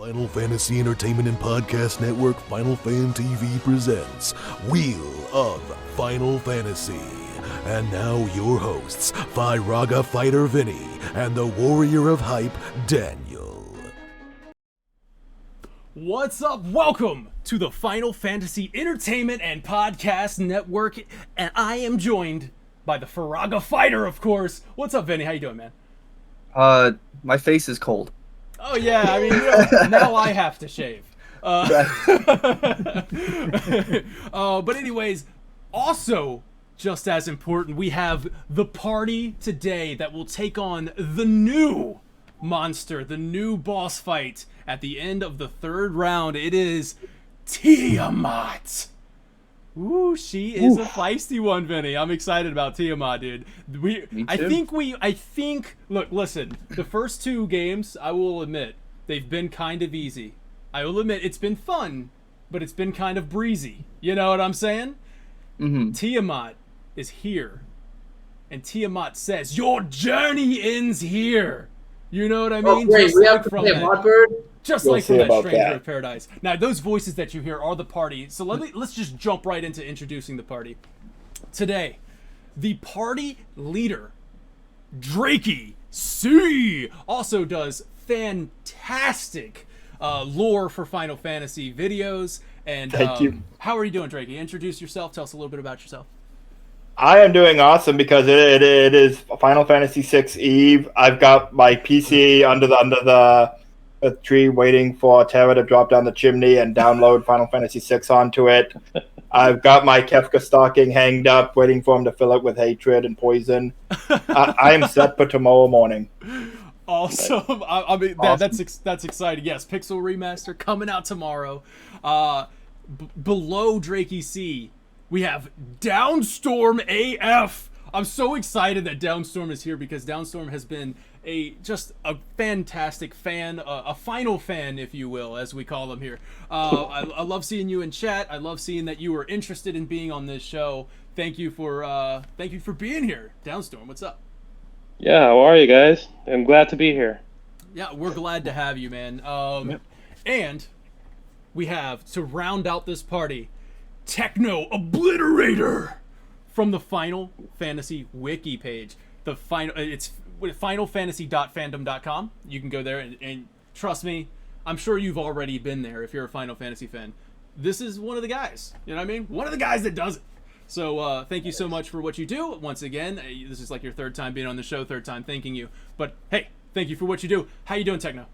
Final Fantasy Entertainment and Podcast Network Final Fan TV presents Wheel of Final Fantasy. And now your hosts, Firaga Fighter Vinny and the Warrior of Hype, Daniel. What's up? Welcome to the Final Fantasy Entertainment and Podcast Network, and I am joined by the Firaga Fighter, of course. What's up, Vinny? How you doing, man? My face is cold. Oh yeah, I mean, now I have to shave. But anyways, also just as important, we have the party today that will take on the new monster, the new boss fight at the end of the third round. It is Tiamat. Ooh, she is a feisty one, Vinny. I'm excited about Tiamat, dude. Me too. I think, look, listen, the first two games, I will admit, they've been kind of easy. I will admit, it's been fun, but it's been kind of breezy. You know what I'm saying? Mm-hmm. Tiamat is here. And Tiamat says, your journey ends here. You know what I mean? Oh, wait, Just we like have to from play that. Blackbird? Just We'll like see from that about Stranger that. of Paradise. Now, those voices that you hear are the party. So let's just jump right into introducing the party. Today, the party leader, Drakey C, also does fantastic lore for Final Fantasy videos. And Thank you. How are you doing, Drakey? Introduce yourself. Tell us a little bit about yourself. I am doing awesome because it is Final Fantasy VI Eve. I've got my PC under the tree waiting for Tara to drop down the chimney and download Final Fantasy VI onto it. I've got my Kefka stocking hanged up waiting for him to fill it with hatred and poison. I am set for tomorrow morning. Awesome. I mean, Awesome. that's exciting. Yes, Pixel Remaster coming out tomorrow. Below Drakey C, we have Downstorm AF. I'm so excited that Downstorm is here because Downstorm has been just a fantastic fan, a final fan, if you will, as we call them here. I love seeing you in chat. I love seeing that you were interested in being on this show. Thank you for being here, Downstorm. What's up? Yeah, how are you guys? I'm glad to be here. Yeah, we're glad to have you, man. And we have, to round out this party, Technobliterator from the Final Fantasy wiki page. It's finalfantasy.fandom.com. You can go there and trust me, I'm sure you've already been there if you're a Final Fantasy fan. This is one of the guys. You know what I mean? One of the guys that does it. So thank you so much for what you do. Once again, this is like your third time being on the show, third time thanking you. But hey, thank you for what you do. How you doing, Techno?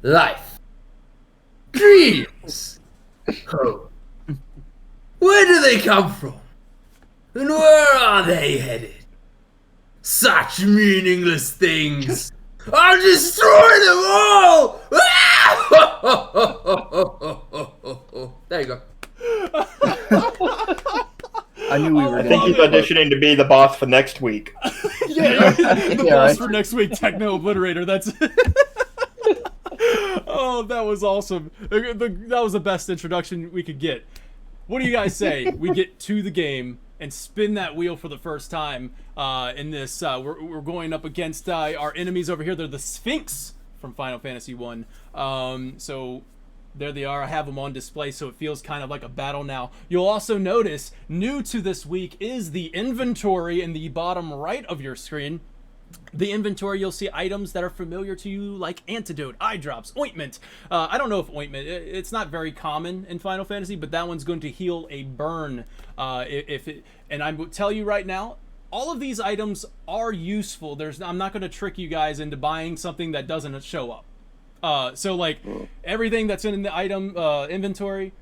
Life. Dreams. Hope. Where do they come from? And where are they headed? Such meaningless things. I'll destroy them all! There you go. I knew we were I think he's auditioning to be the boss for next week. Yeah, the Yeah, boss right. for next week, Techno-Obliterator. That's oh, that was awesome. That was the best introduction we could get. What do you guys say? We get to the game and spin that wheel for the first time in this. We're going up against our enemies over here. They're the Sphinx from Final Fantasy 1. So there they are. I have them on display, so it feels kind of like a battle now. You'll also notice, new to this week is the inventory in the bottom right of your screen. The inventory, you'll see items that are familiar to you, like antidote, eye drops, ointment. I don't know if ointment, it's not very common in Final Fantasy, but that one's going to heal a burn. And I will tell you right now, all of these items are useful. I'm not going to trick you guys into buying something that doesn't show up. So like everything that's in the item inventory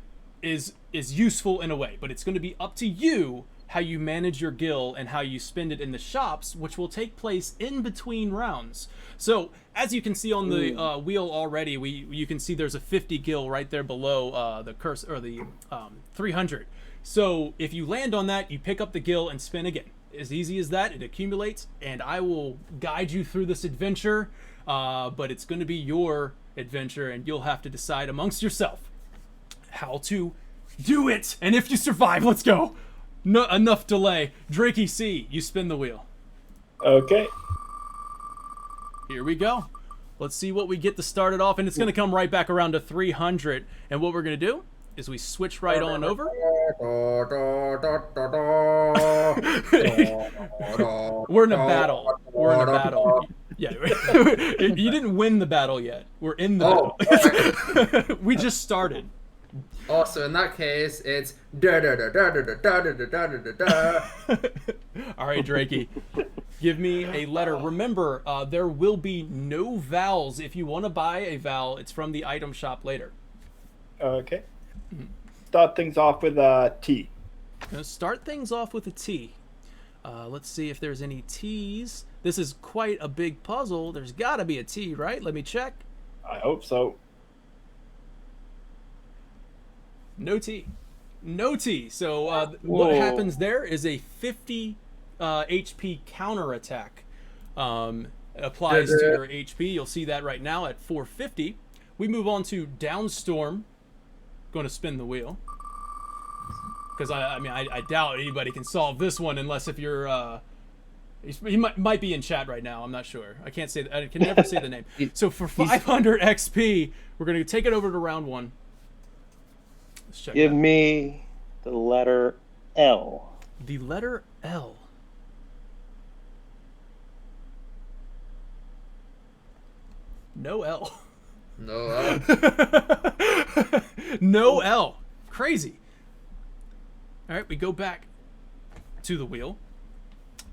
is useful in a way, but it's going to be up to you how you manage your gil and how you spend it in the shops, which will take place in between rounds. So as you can see on the wheel already, you can see there's a 50 gil right there below the curse or the 300. So if you land on that, you pick up the gil and spin again. As easy as that, it accumulates, and I will guide you through this adventure. But it's going to be your adventure, and you'll have to decide amongst yourself how to do it. And if you survive, let's go. No, enough delay. Drakey C, you spin the wheel. Okay. Here we go. Let's see what we get to start it off, and it's going to come right back around to 300. And what we're going to do is we switch right on over. We're in a battle. We're in a battle. Yeah, you didn't win the battle yet. We're in the battle. We just started. Oh, so in that case, it's All right, Drakey, give me a letter. Remember, there will be no vowels. If you want to buy a vowel, it's from the item shop later. Okay. Start things off with a T. Gonna start things off with a T. Let's see if there's any T's. This is quite a big puzzle. There's got to be a T, right? Let me check. I hope so. No T. No T. So what happens there is a 50 HP counterattack applies to your HP. You'll see that right now at 450. We move on to Downstorm. Going to spin the wheel. Because I doubt anybody can solve this one unless if you're... he might be in chat right now. I'm not sure. I can't say. I can never say the name. So for 500 XP, we're going to take it over to round one. Let's check. Give me the letter L. The letter L. No L. no L. No L. Crazy. All right, we go back to the wheel.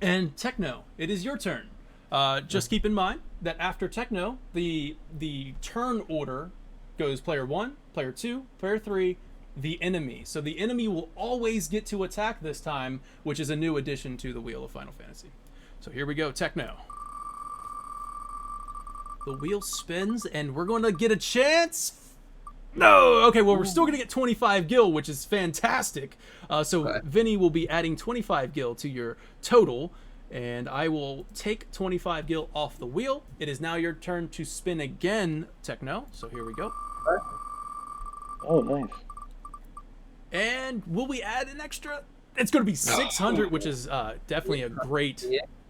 And Techno, it is your turn. Just keep in mind that after Techno, the turn order goes player 1, player 2, player 3, the enemy. So the enemy will always get to attack this time, which is a new addition to the Wheel of Final Fantasy. So here we go, Techno. The wheel spins, and we're going to get a chance. No! Okay, well, we're still going to get 25 gil, which is fantastic. So Vinny will be adding 25 gil to your total, and I will take 25 gil off the wheel. It is now your turn to spin again, Techno. So here we go. Oh, nice. And will we add an extra? It's going to be 600, which is definitely a great...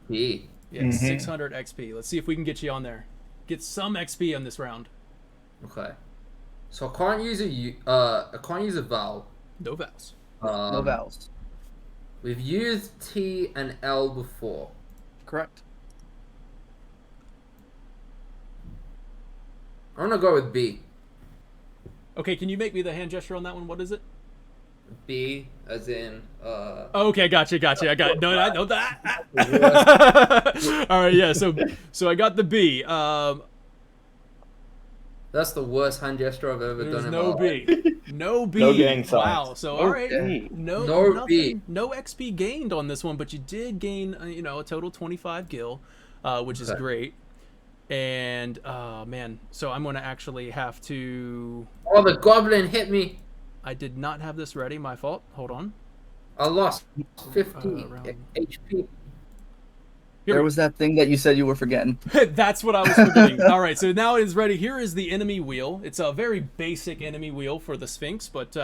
Yeah, 600 XP. Let's see if we can get you on there. Get some XP on this round. Okay. So I can't use a vowel. No vowels. No vowels. We've used T and L before. Correct. I'm gonna go with B. Okay, can you make me the hand gesture on that one? What is it? B, as in. Okay, gotcha. I got no, I know that. All right, yeah. So I got the B. That's the worst hand gesture I've ever done in my life. No B. No gang signs. Wow. So all right, No B. No XP gained on this one, but you did gain, a total 25 gil, which is great. And man, so I'm gonna actually have to. Oh, the goblin hit me. I did not have this ready. My fault. Hold on. I lost 50 HP. There was that thing that you said you were forgetting. That's what I was forgetting. All right, so now it is ready. Here is the enemy wheel. It's a very basic enemy wheel for the Sphinx, but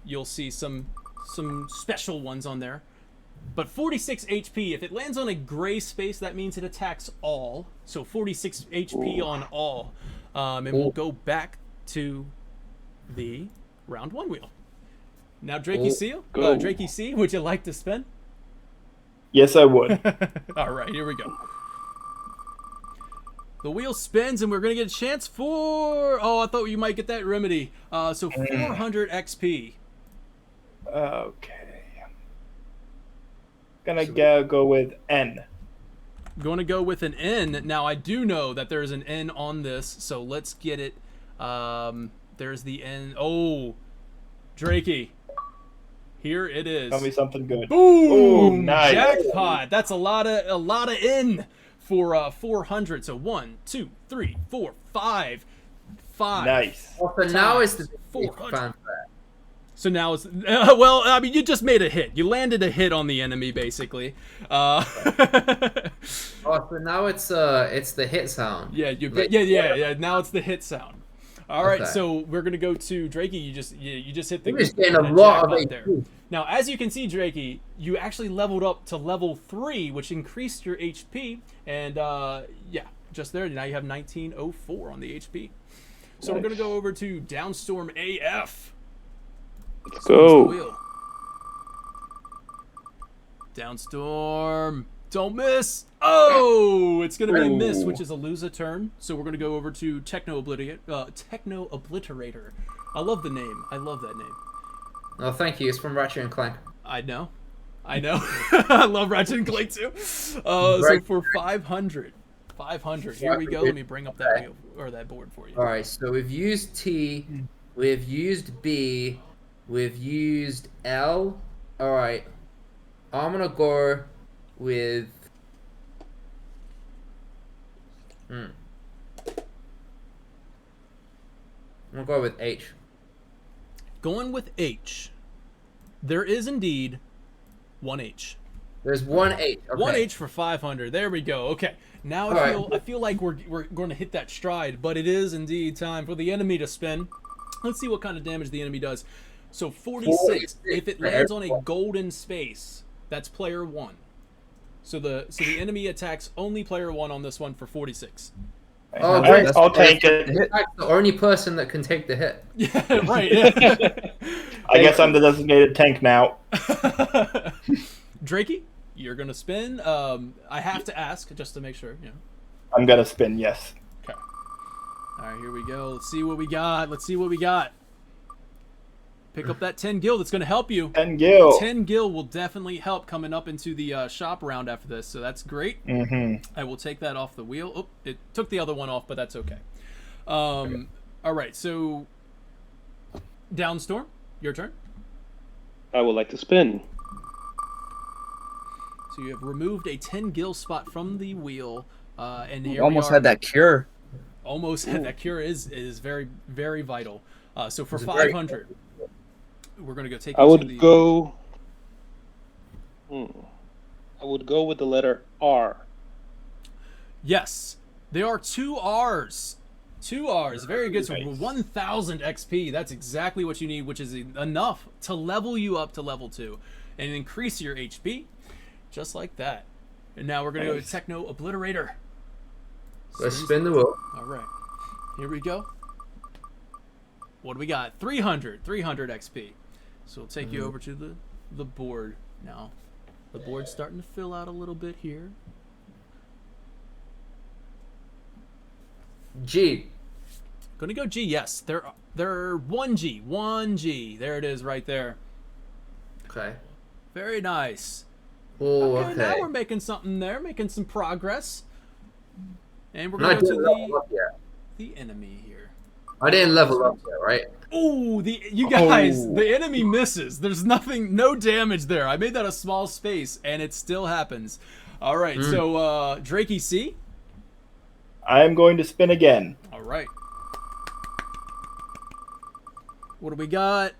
you'll see some special ones on there. But 46 HP. If it lands on a gray space, that means it attacks all. So 46 HP on all. And we'll go back to the round one wheel. Now, Drakey C, would you like to spin? Yes, I would. All right, here we go. The wheel spins, and we're going to get a chance for... Oh, I thought you might get that remedy. So 400 XP. Okay. Gonna go with N. Going to go with an N. Now, I do know that there's an N on this, so let's get it. There's the N. Oh, Drakey. Here it is. Tell me something good. Boom! Ooh, nice. Jackpot. That's a lot of N for 400. So 1, 2, 3, 4, 5. Nice. Well, for now it's the 400. So now it's well. I mean, you just made a hit. You landed a hit on the enemy, basically. Oh, so now it's the hit sound. Yeah, yeah. Now it's the hit sound. All right, so we're gonna go to Drakey. You just hit the. You're just getting a lot of HP there. Now, as you can see, Drakey, you actually leveled up to level 3, which increased your HP, and yeah, just there. Now you have 1904 on the HP. So we're going to go over to Downstorm AF. Let's Spins the go. wheel. Downstorm. Don't miss. Oh, it's going to be a miss, which is a lose a turn. So we're going to go over to Technobliterator. I love the name. I love that name. Oh, thank you. It's from Ratchet and Clank. I know. I love Ratchet and Clank too. So for 500, here we go. Let me bring up that wheel or that board for you. All right, so we've used T, we've used B, we've used L. All right, I'm gonna go with. I'm gonna go with H. Going with H. There is indeed one H. There's one H. Okay. One H for 500. There we go. Okay. Now I feel like we're going to hit that stride, but it is indeed time for the enemy to spin. Let's see what kind of damage the enemy does. So 46. If it lands on a golden space, that's player 1. So the enemy attacks only player 1 on this one for 46. Oh, I'll take it. That's the only person that can take the hit. Yeah, right. Yeah. I guess I'm the designated tank now. Drakey, you're gonna spin. I have to ask just to make sure. You know. I'm gonna spin, yes. Okay. All right, here we go. Let's see what we got. Pick up that 10 gil. That's gonna help you. 10 gil. 10 gil will definitely help coming up into the shop round after this. So that's great. Mm-hmm. I will take that off the wheel. Oh, it took the other one off, but that's okay. All right, so Downstorm, your turn. I would like to spin. So you have removed a 10 gil spot from the wheel, and here Almost we are. had that cure. Almost had that cure is very, very vital. So for 500, we're gonna go take. I you would to the, go. I would go with the letter R. Yes, there are 2 R's. 2 R's, very good. So Nice. 1,000 XP. That's exactly what you need, which is enough to level you up to level 2 and increase your HP, just like that. And now we're gonna go to Technobliterator. Let's spin the wheel. All right, here we go. What do we got? 300 XP. So we'll take you over to the board now. The board's starting to fill out a little bit here. G. Gonna go G. Yes, there are 1G. There it is, right there. Okay. Very nice. Oh, Okay, now okay. we're making something there, making some progress. And we're And I gonna go didn't to level up yet. the enemy here. I didn't level up yet, right? Oh, you guys, the enemy misses. There's no damage there. I made that a small space, and it still happens. All right, so Drakey C. I'm going to spin again. All right. What do we got?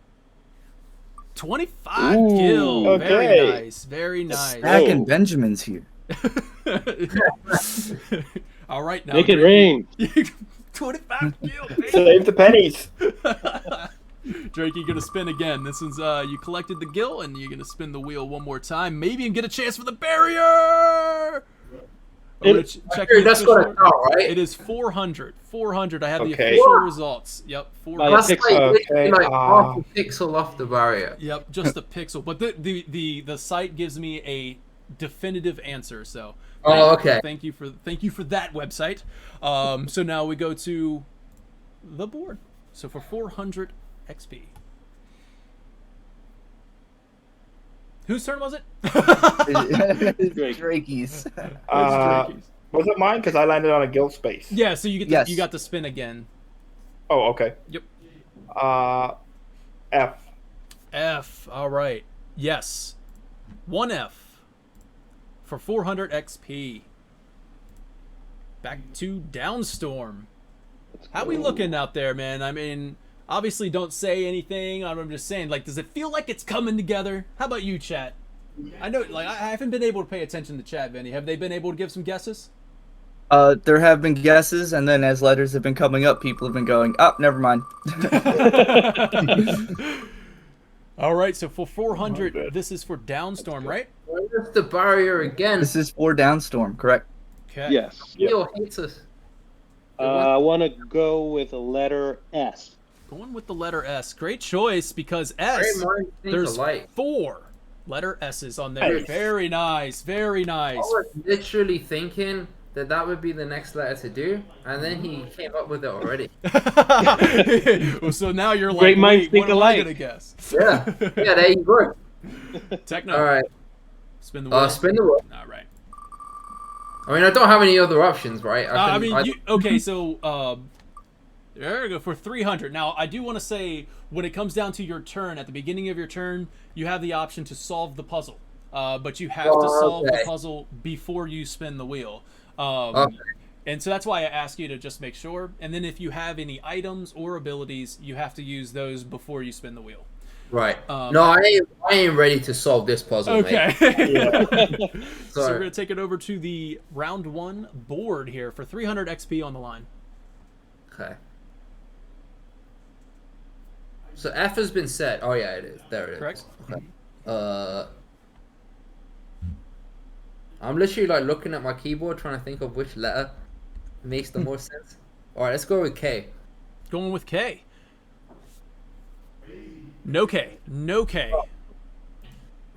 25 gil. Okay. Very nice. Very nice. Stacking Benjamins here. All right, now Make it Drakey- rain. 25 gil. baby. Save the pennies. Drake, you're gonna spin again. This is you collected the gil, and you're gonna spin the wheel one more time, maybe, and get a chance for the barrier. Check the That's official- gonna count, right? It is 400. 400. I have the Okay. official results. Yep, By 400. a That's like pixel. literally like Ah. half a pixel off the barrier. Yep, just a pixel. But the site gives me a definitive answer. So. Oh, okay. Thank you for that website. So now we go to the board. So for 400 XP. Whose turn was it? Drake. Drakey's. Drakey's. Was it mine? Because I landed on a guild space. Yeah, so Yes. you got to spin again. Oh, okay. Yep. F. F. All right. Yes. 1 F for 400 XP. Back to Downstorm. How we looking out there, man? I mean, obviously don't say anything. I'm just saying, like, does it feel like it's coming together? How about you, chat? I know, like, I haven't been able to pay attention to chat, Vinny. Have they been able to give some guesses? There have been guesses, and then as letters have been coming up, people have been going, oh, never mind. All right, so for 400, this is for Downstorm, right? Where's the barrier again? This is for Downstorm, correct? Okay. Yes. Yep. Leo hates us. I want to go with a letter S. Going with the letter S. Great choice because S, Great minds think there's alike. 4 letter S's on there. Nice. Very nice. Very I nice. was literally thinking that would be the next letter to do, and then he came up with it already. Well, so now you're like, Great minds wait, think what am I alike. going to guess? Yeah, yeah, there you go. Techno. All right, Spin the wheel. spin the wheel. All right. I mean, I don't have any other options, right? I mean, okay, so there we go for 300. Now, I do want to say when it comes down to your turn, at the beginning of your turn, you have the option to solve the puzzle, but you have to solve the puzzle before you spin the wheel. And so that's why I ask you to just make sure. And then if you have any items or abilities, you have to use those before you spin the wheel. Right. No, I ain't ready to solve this puzzle, Okay. mate. So we're Sorry. going to take it over to the round 1 board here for 300 XP on the line. Okay. So F has been set. Oh yeah, it is. There it is. Correct? Okay. I'm literally like looking at my keyboard trying to think of which letter makes the most sense. All right, let's go with K. Going with K. No K. No K.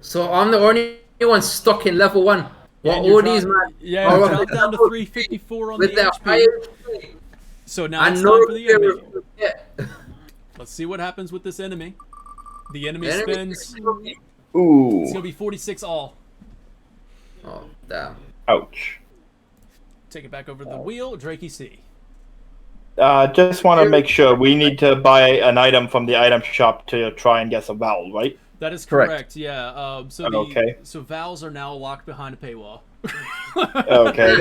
So I'm the only one stuck in level 1. Yeah, Well, and you're all these drop- man Yeah, are you're on dropped down to level 354 on with the their HP. highest. So now I it's know time for the they enemy. will forget. Let's see what happens with this enemy. The enemy Ooh. spins. It's going to be 46 all. Oh damn. Ouch. Take it back over to the wheel. Drakey C. Just want to make sure we need to buy an item from the item shop to try and get a vowel, right? That is Correct. correct. Yeah. So Okay. So vowels are now locked behind a paywall. Okay.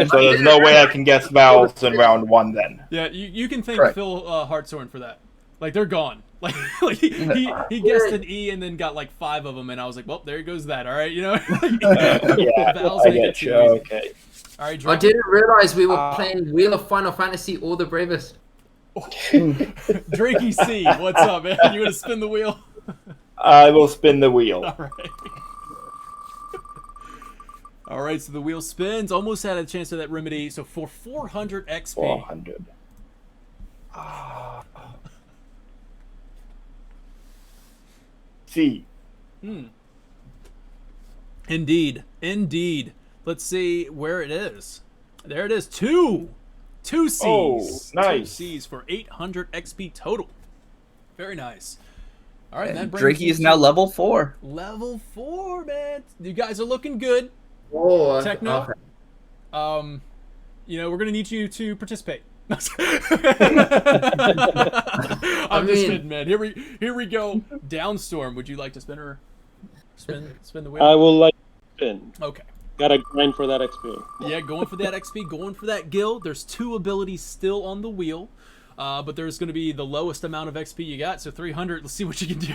So there's no way I can guess vowels in round 1 then. Yeah, you can thank Correct. Phil Hartshorn for that. Like they're gone. Like he guessed an E and then got like 5 of them, and I was like, well, there goes that. All right, you know. Yeah, Vowels I make it get too you. easy. Okay. All right, I Drake. didn't realize we were playing Wheel of Final Fantasy or the Bravest. Drakey C, what's up, man? You want to spin the wheel? I will spin the wheel. All right. All right, so the wheel spins. Almost had a chance of that remedy. So for 400 XP. 400. C. Indeed. Let's see where it is. There it is. Two C's. Oh, nice. 2 C's for 800 XP total. Very nice. All right, that brings Drakey you is now to level 4. level 4, man. You guys are looking good. Oh, Techno. okay. You know, we're gonna need you to participate. I'm I just mean- kidding, man. Here we go. Downstorm. Would you like to spin the wheel? I will like to spin. Okay. Gotta grind for that XP. Yeah, going for that XP, going for that Gil. There's 2 abilities still on the wheel, but there's going to be the lowest amount of XP you got, so 300. Let's see what you can do.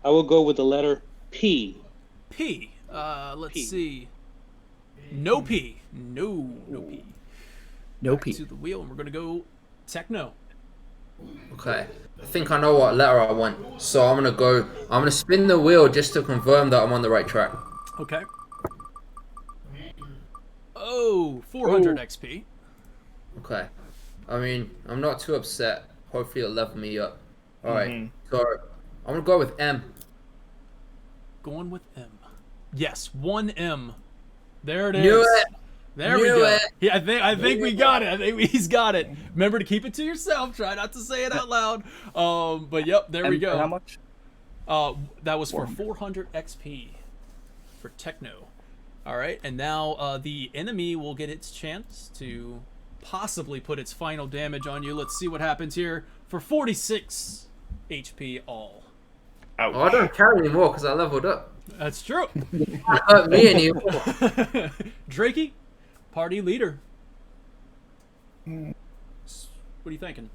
I will go with the letter P. P. Let's P. see. No P. No P. No Back P. to the wheel, and we're going to go Techno. Okay. I think I know what letter I want. So I'm gonna spin the wheel just to confirm that I'm on the right track. Okay. Oh, 400 XP. Okay. I mean, I'm not too upset. Hopefully it'll level me up. Alright. So I'm gonna go with M. Going with M. Yes, 1 M. There it is. Knew it. There we Knew go. it. Yeah, I think we got it. I think he's got it. Remember to keep it to yourself. Try not to say it out loud. But yep, there we And for go. how much? That was for 400 XP for Techno. All right, and now the enemy will get its chance to possibly put its final damage on you. Let's see what happens here for 46 HP all. Ouch. Oh, I don't carry anymore because I leveled up. That's true. Not hurt me anymore. Drakey, party leader. What are you thinking?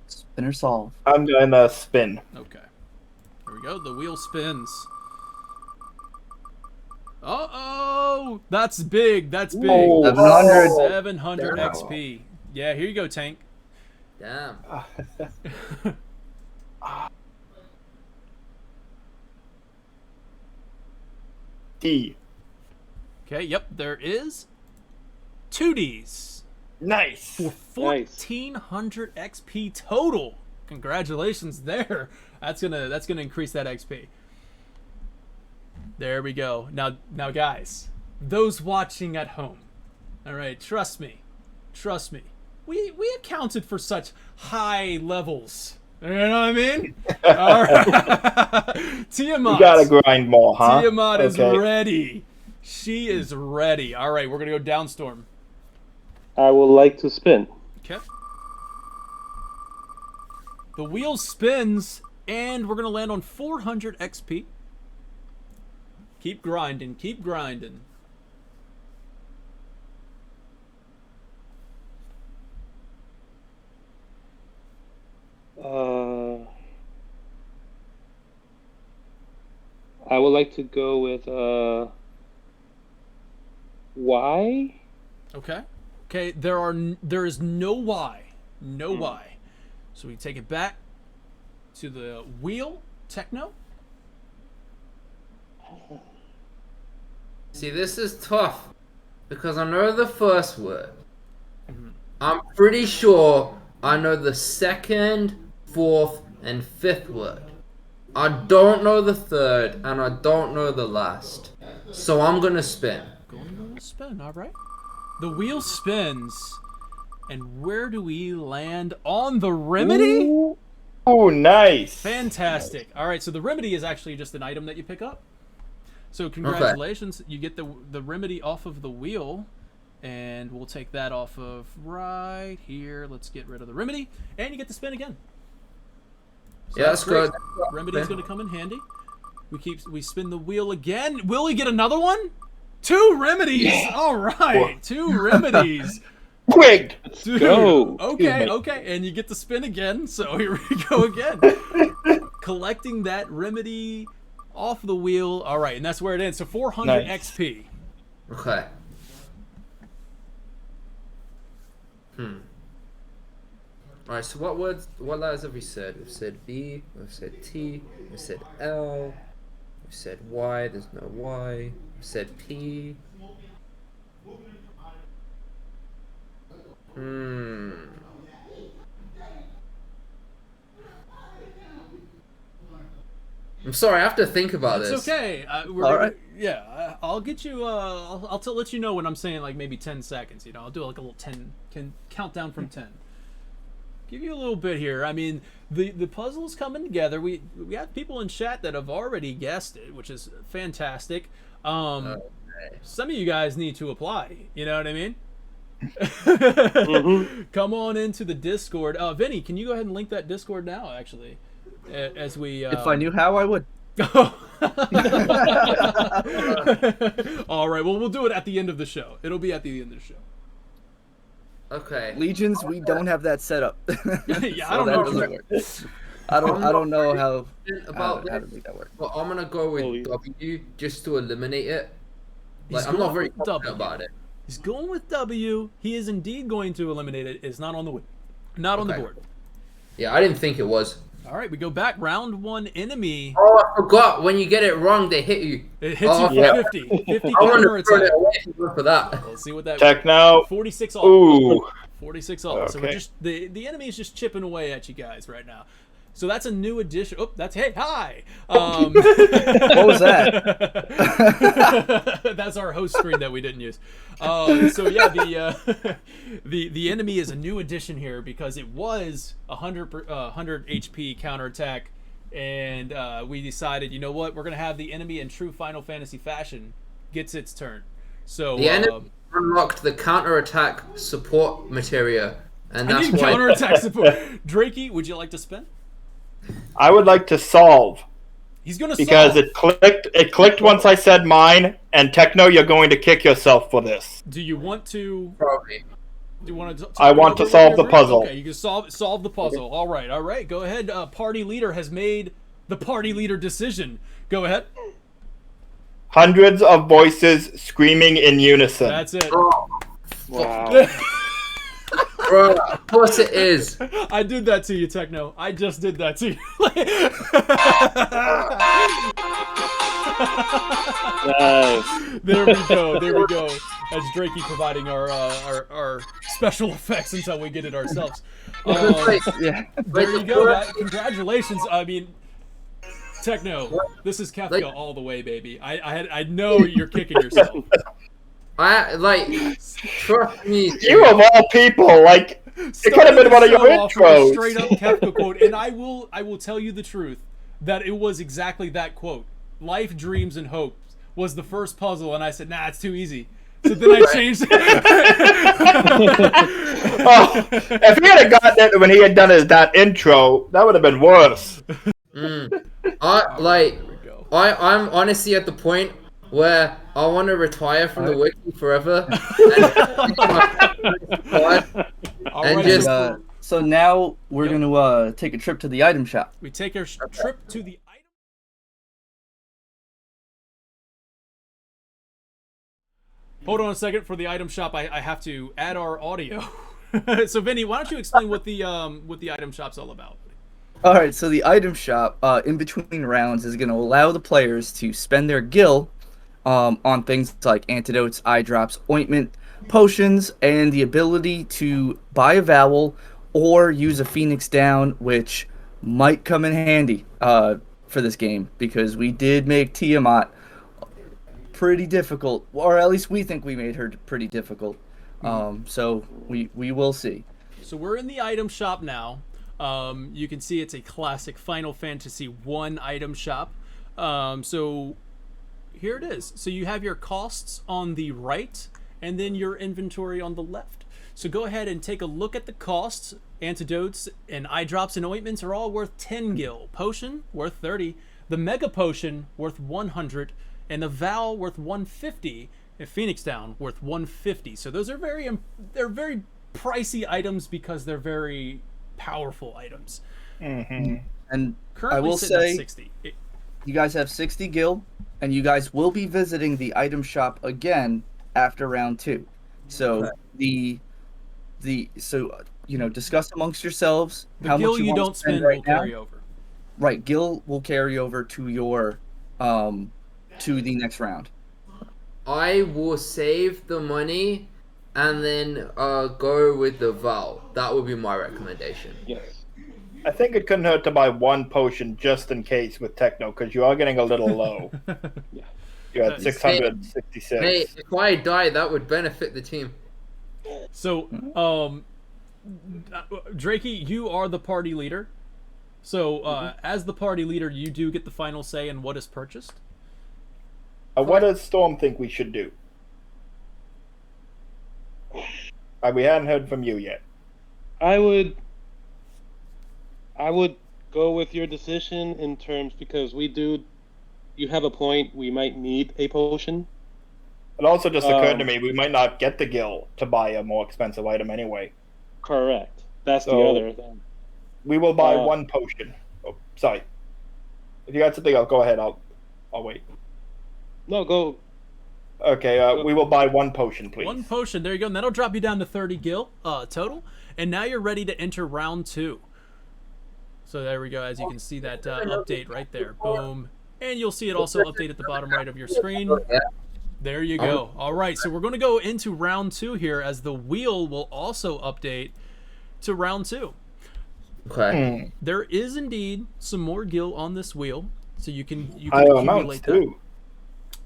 Spinner solve. I'm gonna spin. Okay. Here we go. The wheel spins. Uh-oh! That's big. That's big. Oh, 700. 700 Damn. XP. Yeah, here you go, Tank. Damn. D. Okay, yep, there is 2 Ds. Nice. For 1,400 XP total. Congratulations there. That's gonna increase that XP. There we go. Now guys, those watching at home. All right, trust me. We accounted for such high levels. You know what I mean? All right. Tiamat. You gotta grind more, huh? Tiamat is ready. She is ready. All right, we're gonna go Downstorm. I would like to spin. Okay. The wheel spins, and we're gonna land on 400 XP. Keep grinding. I would like to go with Y. Okay. There is no Y. No Y. So we take it back to the wheel. Techno. See, this is tough because I know the first word. I'm pretty sure I know the second, fourth, and fifth word. I don't know the third, and I don't know the last. So I'm gonna spin. Going to spin. All right. The wheel spins, and where do we land on the remedy? Oh, nice. Fantastic. All right, so the remedy is actually just an item that you pick up. So congratulations, you get the remedy off of the wheel, and we'll take that off of right here. Let's get rid of the remedy, and you get to spin again. So Yeah, that's great. good. Remedy's going to come in handy. We spin the wheel again. Will we get another one? 2 remedies. Yeah. All right, 2 remedies. Quick. Dude. Go. Okay, and you get to spin again. So here we go again. Collecting that remedy off the wheel. All right, and that's where it ends. So 400 Nice. XP. Okay. Alright, so what letters have we said? We've said B, we've said T, we've said L, we've said Y, there's no Y, we've said P. I'm sorry, I have to think about this. It's okay. All right. Yeah, I'll get you. I'll let you know when I'm saying like maybe 10 seconds. You know, I'll do like a little 10 countdown from 10. Give you a little bit here. I mean, the puzzle's coming together. We have people in chat that have already guessed it, which is fantastic. Some of you guys need to apply. You know what I mean? Come on into the Discord. Vinny, can you go ahead and link that Discord now? Actually, as we. If I knew how, I would. All right. Well, we'll do it at the end of the show. It'll be at the end of the show. Okay. Legions, we don't have that set up. Yeah, I don't know. Doesn't work. I don't know how About to this, make that work. but I'm gonna go with W just to eliminate it. Like, I'm not very confident about it. He's going with W. He is indeed going to eliminate it. It's not on the not on the board. Yeah, I didn't think it was. All right, we go back. Round 1 enemy. Oh, I forgot. When you get it wrong, they hit you. It hits you for 50. 50 I want counter to throw attack. it away for that. Let's see what that. Techno. 46 all. Ooh. 46 all. So we're Okay. just the enemy is just chipping away at you guys right now. So that's a new addition. Oh, that's hi. What was that? That's our host screen that we didn't use. So yeah, the enemy is a new addition here because it was 100 HP counterattack, and we decided, you know what, we're gonna have the enemy in true Final Fantasy fashion gets its turn. So The enemy unlocked the counterattack support materia, and that's why. counterattack support. Drakey, would you like to spin? I would like to solve He's gonna because solve. it clicked once I said mine, and Techno, you're going to kick yourself for this. Do you want to? Probably. Do you want to? I want to solve the puzzle. Okay, you can solve the puzzle. All right. Go ahead. Party leader has made the party leader decision. Go ahead. Hundreds of voices screaming in unison. That's it. Wow. Bro, of course it is. I did that to you, Techno. I just did that to you. Nice. There we go. There we go. That's Drakey providing our special effects until we get it ourselves. Yeah. There you go. Congratulations. I mean, Techno, this is Kefka all the way, baby. I know you're kicking yourself. Trust me. You of all people, like, it could have been one of your intros. Straight up Kefka quote, and I will tell you the truth that it was exactly that quote. Life, dreams, and hopes was the first puzzle, and I said, nah, it's too easy. So then I changed it. Oh, if he had gotten it when he had done that intro, that would have been worse. I'm honestly at the point where I want to retire from the wiki forever. So now we're going to take a trip to the item shop. We take our trip to the item. Hold on a second. For the item shop, I have to add our audio. So Vinny, why don't you explain what the item shop's all about? All right, so the item shop in between rounds is going to allow the players to spend their gil on things like antidotes, eye drops, ointment, potions, and the ability to buy a vowel or use a Phoenix down, which might come in handy for this game, because we did make Tiamat pretty difficult, or at least we think we made her pretty difficult. So we will see. So we're in the item shop now. You can see it's a classic Final Fantasy 1 item shop. So here it is. So you have your costs on the right and then your inventory on the left. So go ahead and take a look at the costs. Antidotes and eye drops and ointments are all worth 10 gil. Potion worth 30. The mega potion worth 100. And the Val worth 150, and Phoenix Down worth 150. So those are they're very pricey items because they're very powerful items. Mm-hmm. And currently I will say, 60. You guys have 60 gil, and you guys will be visiting the item shop again after round 2. So discuss amongst yourselves the how gil much you don't spend right will now. carry over. Right, gil will carry over to your to the next round. I will save the money and then go with the Val. That would be my recommendation. Yes. I think it couldn't hurt to buy one potion just in case with Techno, because you are getting a little low. Yeah. You're at 666. Hey, if I die, that would benefit the team. So, Drakey, you are the party leader. So, as the party leader, you do get the final say in what is purchased. What does Storm think we should do? We hadn't heard from you yet. I would go with your decision in terms, because you have a point, we might need a potion. It also just occurred to me we might not get the gil to buy a more expensive item anyway. Correct. That's the other thing. We will buy one potion. Oh, sorry. If you got something else, go ahead. I'll wait. No, go. Okay, we will buy one potion, please. One potion, there you go. And that'll drop you down to 30 gil total. And now you're ready to enter round 2. So there we go. As you can see that update right there. Boom. And you'll see it also update at the bottom right of your screen. There you go. All right, so we're going to go into round 2 here, as the wheel will also update to round 2. Okay. There is indeed some more gil on this wheel, so you can accumulate that. Too.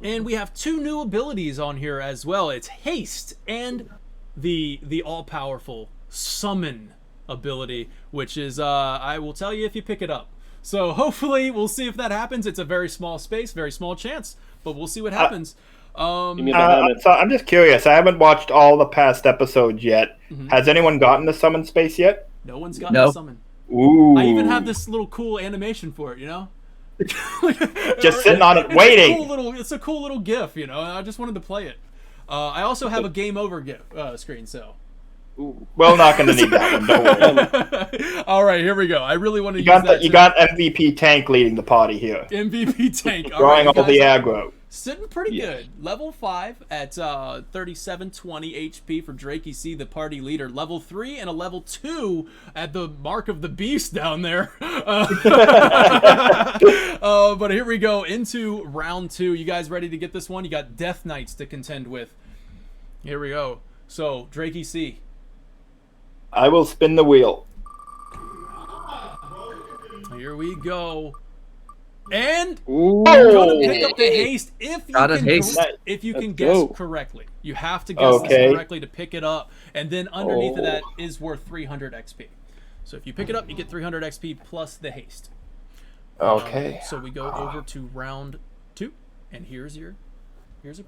And we have 2 new abilities on here as well. It's haste and the all-powerful summon ability, which is I will tell you if you pick it up. So hopefully we'll see if that happens. It's a very small space, very small chance, but we'll see what happens. So I'm just curious. I haven't watched all the past episodes yet. Mm-hmm. Has anyone gotten the summon space yet? No one's gotten the summon. Ooh. I even have this little cool animation for it, you know? Just sitting on it, waiting. It's a cool little GIF, you know. I just wanted to play it. I also have a game over GIF screen, so. Ooh. We're not going to need that one. Don't worry. All right, here we go. I really want to use that. You got MVP Tank leading the party here. MVP Tank. Drawing all the aggro. Sitting pretty Yeah. good. Level 5 at 3720 HP for Drakey C, the party leader. Level 3 and a level 2 at the mark of the beast down there. But here we go into round 2. You guys ready to get this one? You got Death Knights to contend with. Here we go. So, Drakey C. I will spin the wheel. Here we go. And Ooh. gonna pick up the haste if you Got a can haste. if you can Let's guess go. correctly. You have to guess Okay. this correctly to pick it up, and then underneath of that Oh. is worth 300 XP. So if you pick it up, you get 300 XP plus the haste. Okay. So we go over to round 2, and here's your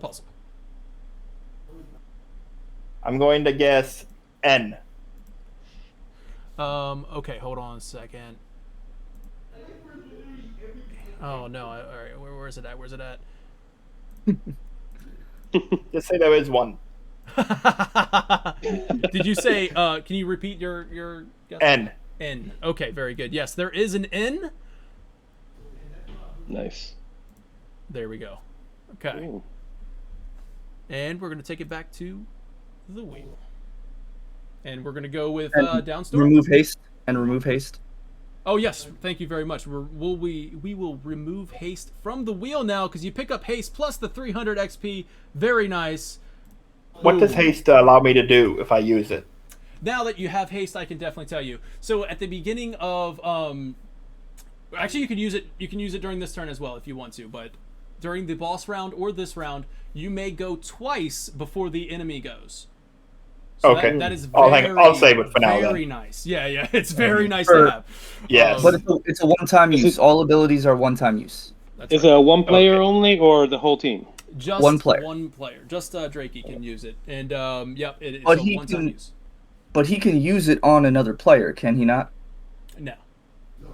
puzzle. I'm going to guess N. Okay, hold on a second. Oh no! All right, where's it at? Where's it at? Just say there is one. Did you say? Can you repeat your guess? N. N. Okay, very good. Yes, there is an N. Nice. There we go. Okay, Ooh. and we're gonna take it back to the wheel, and we're gonna go with And downstorm. remove haste and remove haste. Oh yes, thank you very much. We will remove haste from the wheel now because you pick up haste plus the 300 XP. Very nice. What does Ooh. haste allow me to do if I use it? Now that you have haste, I can definitely tell you. So at the beginning of actually you can use it. You can use it during this turn as well if you want to. But during the boss round or this round, you may go twice before the enemy goes. So Okay. that is I'll very, I'll save it for now very then. nice. Yeah, it's very nice Sure. to have. Yes. But it's a one-time Is use. it- All abilities are one-time use. That's Is right. it a one player Okay. only or the whole team? Just one player. One player. Just Drakey can use it, and yep, it's But a he one-time can- use. But he can use it on another player, can he not? No,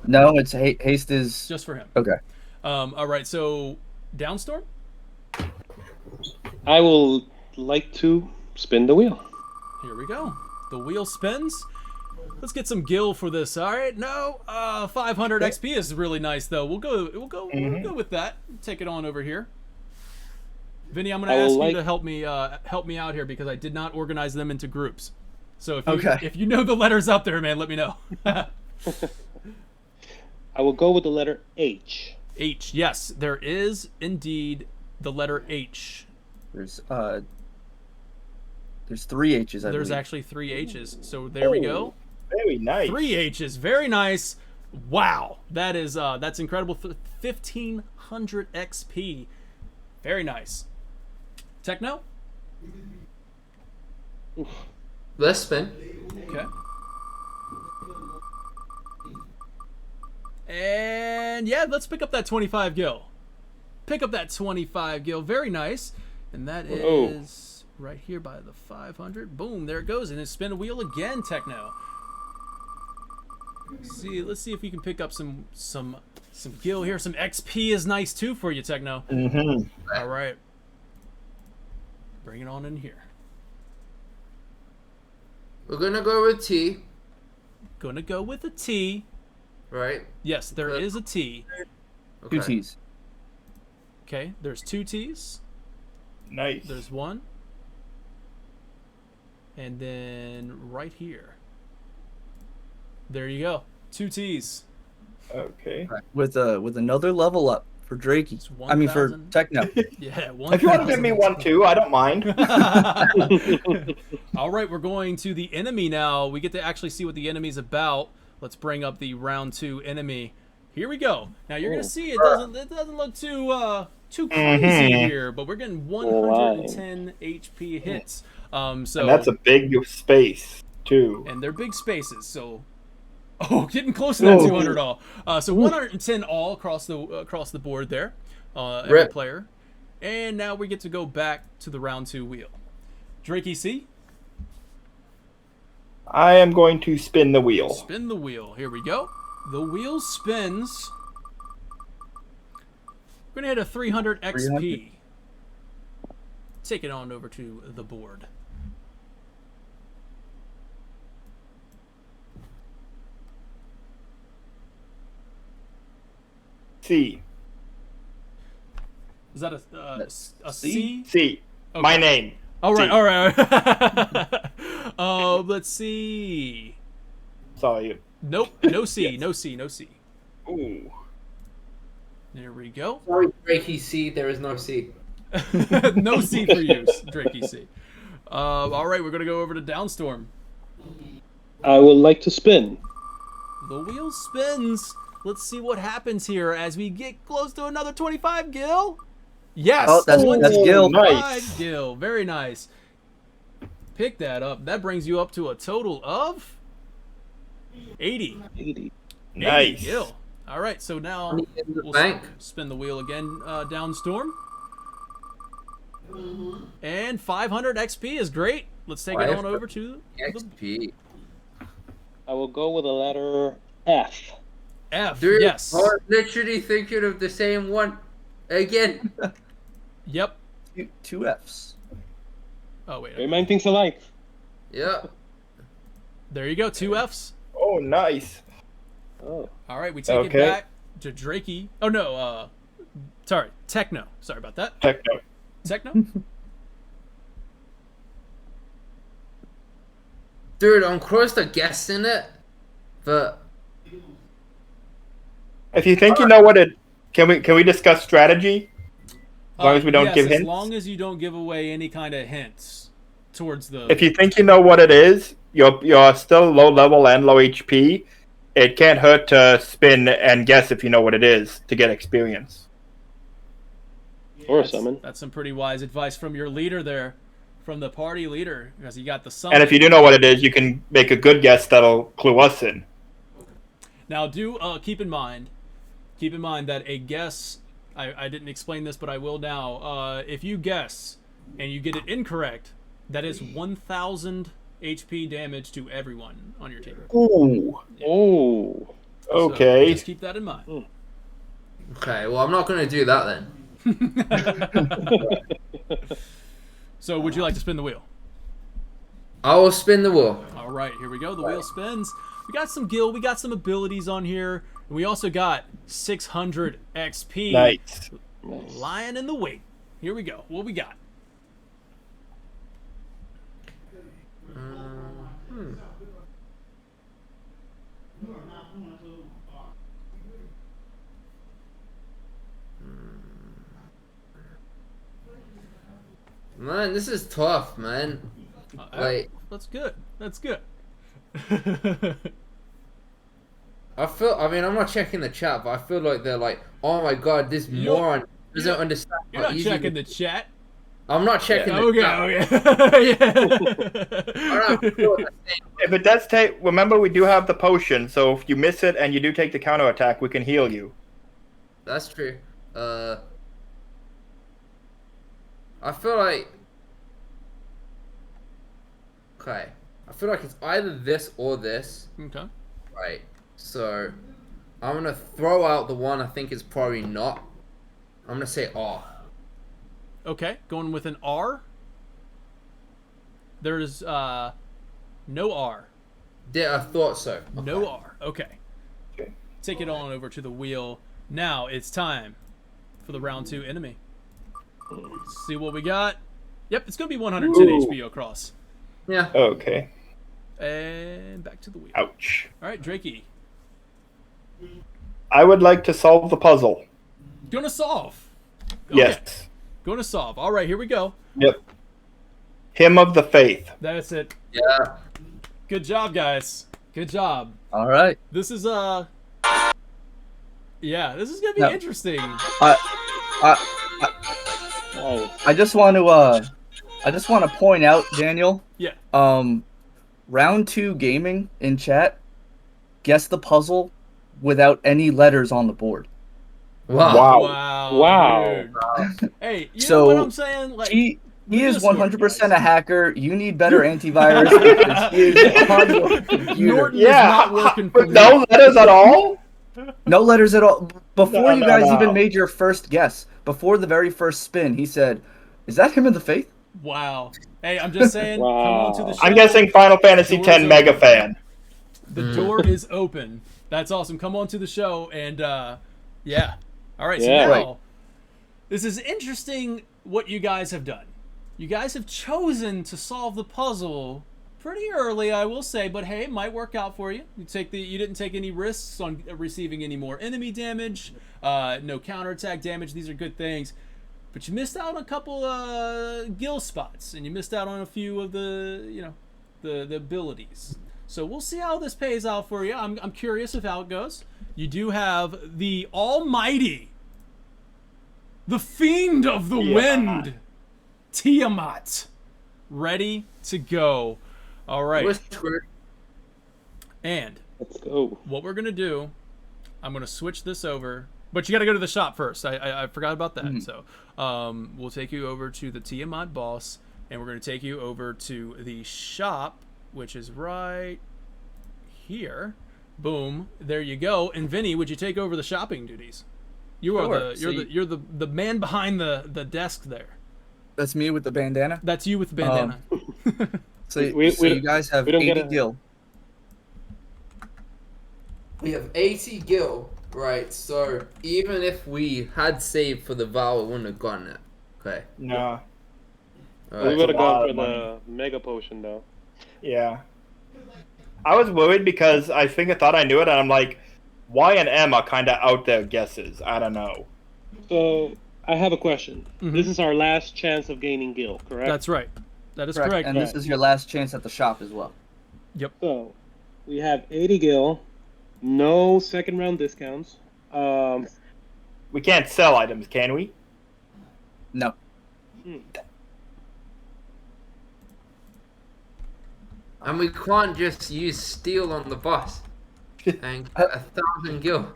No, it's haste is just for him. okay. All right, so downstorm. I will like to spin the wheel. Here we go. The wheel spins. Let's get some Gil for this. All right, no, 500 XP is really nice though. We'll go with that. Take it on over here. Vinny, I'm going I to will ask you like- to help me out here because I did not organize them into groups. So Okay. if you know the letters out there, man, let me know. I will go with the letter H. H. Yes, there is indeed the letter H. There's 3 H's. I There's believe. actually 3 H's. So there we go. Very nice. 3 H's. Very nice. Wow. That is that's incredible. 1500 XP. Very nice. Techno? Let's spin. Okay. And yeah, let's pick up that 25 gil. Pick up that 25 gil. Very nice. And that is right here by the 500. Boom, there it goes. And then spin a wheel again, Techno. Let's see if we can pick up some gil here. Some XP is nice too for you, Techno. Mm-hmm. All right. Bring it on in here. We're gonna go with T, Gonna go with a T. right? Yes, there Okay. is a T. 2 T's. Okay, there's 2 T's. Nice. There's 1. And then right here. There you go. 2 T's. Okay. With another level up for Drakey. It's I mean for 1,000. Techno. Yeah, If you want to give me 1 too, I don't mind. All right, we're going to the enemy now. We get to actually see what the enemy's about. Let's bring up the round 2 enemy. Here we go. Now you're gonna see it doesn't look too crazy here, but we're getting 110 HP hits. So And that's a big space too. and they're big spaces. So getting close to that 200 all. So 110 all across the board there. Every Rip. player. And now we get to go back to the round 2 wheel. Drakey C, I am going to spin the wheel. spin the wheel. Here we go. The wheel spins. We're gonna hit a 300 XP. 300. Take it on over to the board. C. Is that a C? C? C. Okay. My name. All right, C. all right. Let's see. Saw you. Nope, no C, no C, no C. Ooh. There we go. Sorry, Drakey C. There is no C. No C for you, Drakey C. All right, we're gonna go over to Downstorm. I would like to spin. The wheel spins. Let's see what happens here as we get close to another 25, Gil. Yes, Oh, that's Gil. 25, Nice. Gil. Very nice. Pick that up. That brings you up to a total of 80. 80. 80, Nice. Gil. All right, so now Money in the we'll bank. spin the wheel again, Downstorm. And 500 XP is great. Let's take it on over to the XP. I will go with the letter F. F. Dude, Yes. I was literally thinking of the same one again. Yep. Two Fs. Oh, wait. We mind things alike. Yeah. There you go. 2 Fs. Oh, nice. Oh. All right, we take it Okay. back to Drakey. Oh, no. Sorry. Techno. Sorry about that. Techno. Techno? Dude, I'm close to guessing it, but If you think you know what it, can we discuss strategy? As long as we don't yes, give as hints. long as you don't give away any kind of hints towards the... If you think you know what it is, you're still low level and low HP. It can't hurt to spin and guess if you know what it is to get experience. Or summon. That's some pretty wise advice from your leader there, from the party leader, because you got the summon. And if you do know what it is, you can make a good guess that'll clue us in. Now, keep in mind that a guess... I didn't explain this, but I will now. If you guess and you get it incorrect, that is 1,000 HP damage to everyone on your team. Ooh. Oh. So Okay. just keep that in mind. okay. Well, I'm not gonna do that then. So, would you like to spin the wheel? I will spin the wheel. All right, here we go. The wheel spins. We got some Gil. We got some abilities on here. And we also got 600 XP Nice. lying in the wait. Here we go. What we got? Man, this is tough, man. Like, That's good. That's good. I mean, I'm not checking the chat, but I feel like they're like, oh my god, this moron doesn't understand. You're how not easy checking this- the chat. I'm not checking the Okay, chat. okay. I don't feel the same. If it does take, remember we do have the potion, so if you miss it and you do take the counter attack, we can heal you. That's true. I feel like. Okay. I feel like it's either this or this. Okay. Right. So, I'm gonna throw out the one I think is probably not. I'm gonna say R. Okay, going with an R. There's no R. Yeah, I thought so. No R. Okay. Okay. Take it on over to the wheel. Now it's time for the round 2 enemy. Let's see what we got. Yep, it's going to be 110 Ooh. HP across. Yeah. Okay. And back to the wheel. Ouch. All right, Drakey. I would like to solve the puzzle. Gonna solve. Okay. Yes. Gonna solve. All right, here we go. Yep. Hymn of the Faith. That's it. Yeah. Good job, guys. Good job. All right. This is yeah, this is gonna be No. interesting. Nice. I just want to point out, Daniel. Yeah. Round 2 gaming in chat. Guess the puzzle without any letters on the board. Wow. Wow. Wow. Wow. Dude. Hey, you know So, what I'm saying? Like, He is Discord, 100% guys. a hacker. You need better antivirus because he is on your computer. Norton Yeah. is not working for With no me. letters at all? No letters at all. Before No, you no, guys no. even made your first guess, before the very first spin, he said, "Is that him in the faith?" Wow. Hey, I'm just saying. Wow. Come on to the show. I'm guessing Final Fantasy Doors X mega open. fan. The door is open. That's awesome. Come on to the show and yeah. All right. So Yeah. now This is interesting what you guys have done. You guys have chosen to solve the puzzle pretty early, I will say, but hey, it might work out for you. You didn't take any risks on receiving any more enemy damage, no counterattack damage. These are good things. But you missed out on a couple Gil spots, and you missed out on a few of the abilities. So we'll see how this pays out for you. I'm curious of how it goes. You do have the almighty, the Fiend of the Wind, Tiamat, ready to go. All right. And Let's go. what we're gonna do, I'm gonna switch this over, but you got to go to the shop first. I forgot about that. So we'll take you over to the Tiamat boss, and we're gonna take you over to the shop, which is right here. Boom, there you go. And Vinny, would you take over the shopping duties? You are you're the man behind the desk there. That's me with the bandana. That's you with the bandana. So We you guys have we don't 80 get a- gil. We have 80 gil, right? So even if we had saved for the Val, we wouldn't have gotten it. Okay. No. We Alright. would have a lot gone of for the mega potion though. Yeah. I was worried because I thought I knew it, and I'm like, Y and M are kind of out there guesses. I don't know. So I have a question. Mhm. This is our last chance of gaining Gil, correct? That's right. That is correct. And this is your last chance at the shop as well. Yep. So we have 80 Gil, no second round discounts. We can't sell items, can we? No. And we can't just use steel on the boss and get 1,000 gil.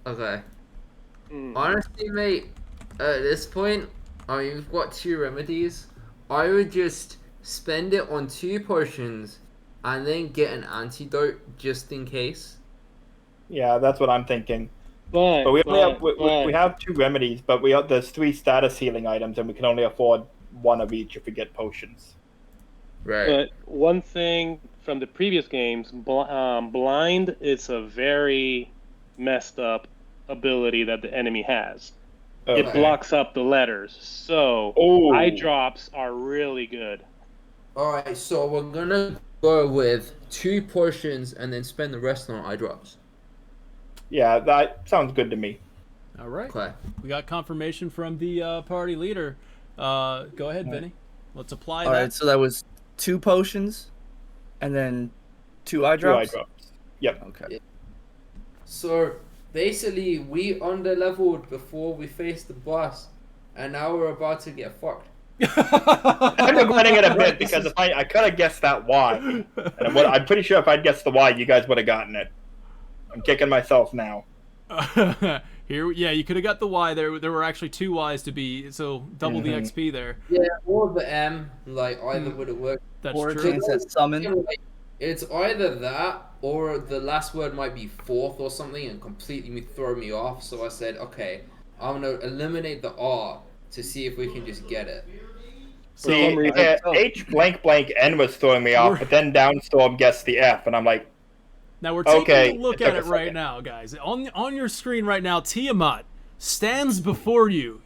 Okay. Honestly, mate, at this point, I mean, we've got 2 remedies. I would just spend it on 2 potions and then get an antidote just in case. Yeah, that's what I'm thinking. But But we have 2 remedies, but there's 3 status healing items, and we can only afford 1 of each if we get potions. Right. But one thing from the previous games, blind is a very messed up ability that the enemy has. It Okay. blocks up the letters, so Oh. eye drops are really good. Alright, so we're gonna go with 2 potions and then spend the rest on eye drops. Yeah, that sounds good to me. All right. Okay. We got confirmation from the party leader. Go ahead, Vinny. Let's apply All that. right, so that was 2 potions, and then 2 eye 2 eye drops. drops. Yep. Okay. So basically, we underleveled before we faced the boss, and now we're about to get fucked. I'm regretting it a bit because if I could have guessed that Y, and I'm pretty sure if I'd guessed the Y, you guys would have gotten it. I'm kicking myself now. Here, yeah, you could have got the Y there. There were actually 2 Ys to be, so double the XP there. Yeah, or the M, like either would have worked. That's Or a true. chance at summon. It's either that or the last word might be 4th or something and completely throw me off. So I said, okay, I'm gonna eliminate the R to see if we can just get it. See, some reason- H blank blank N was throwing me off, but then Downstorm guessed the F, and I'm like, Now we're taking Okay, a look it at took it a right second. now, guys. On your screen right now, Tiamat stands before you,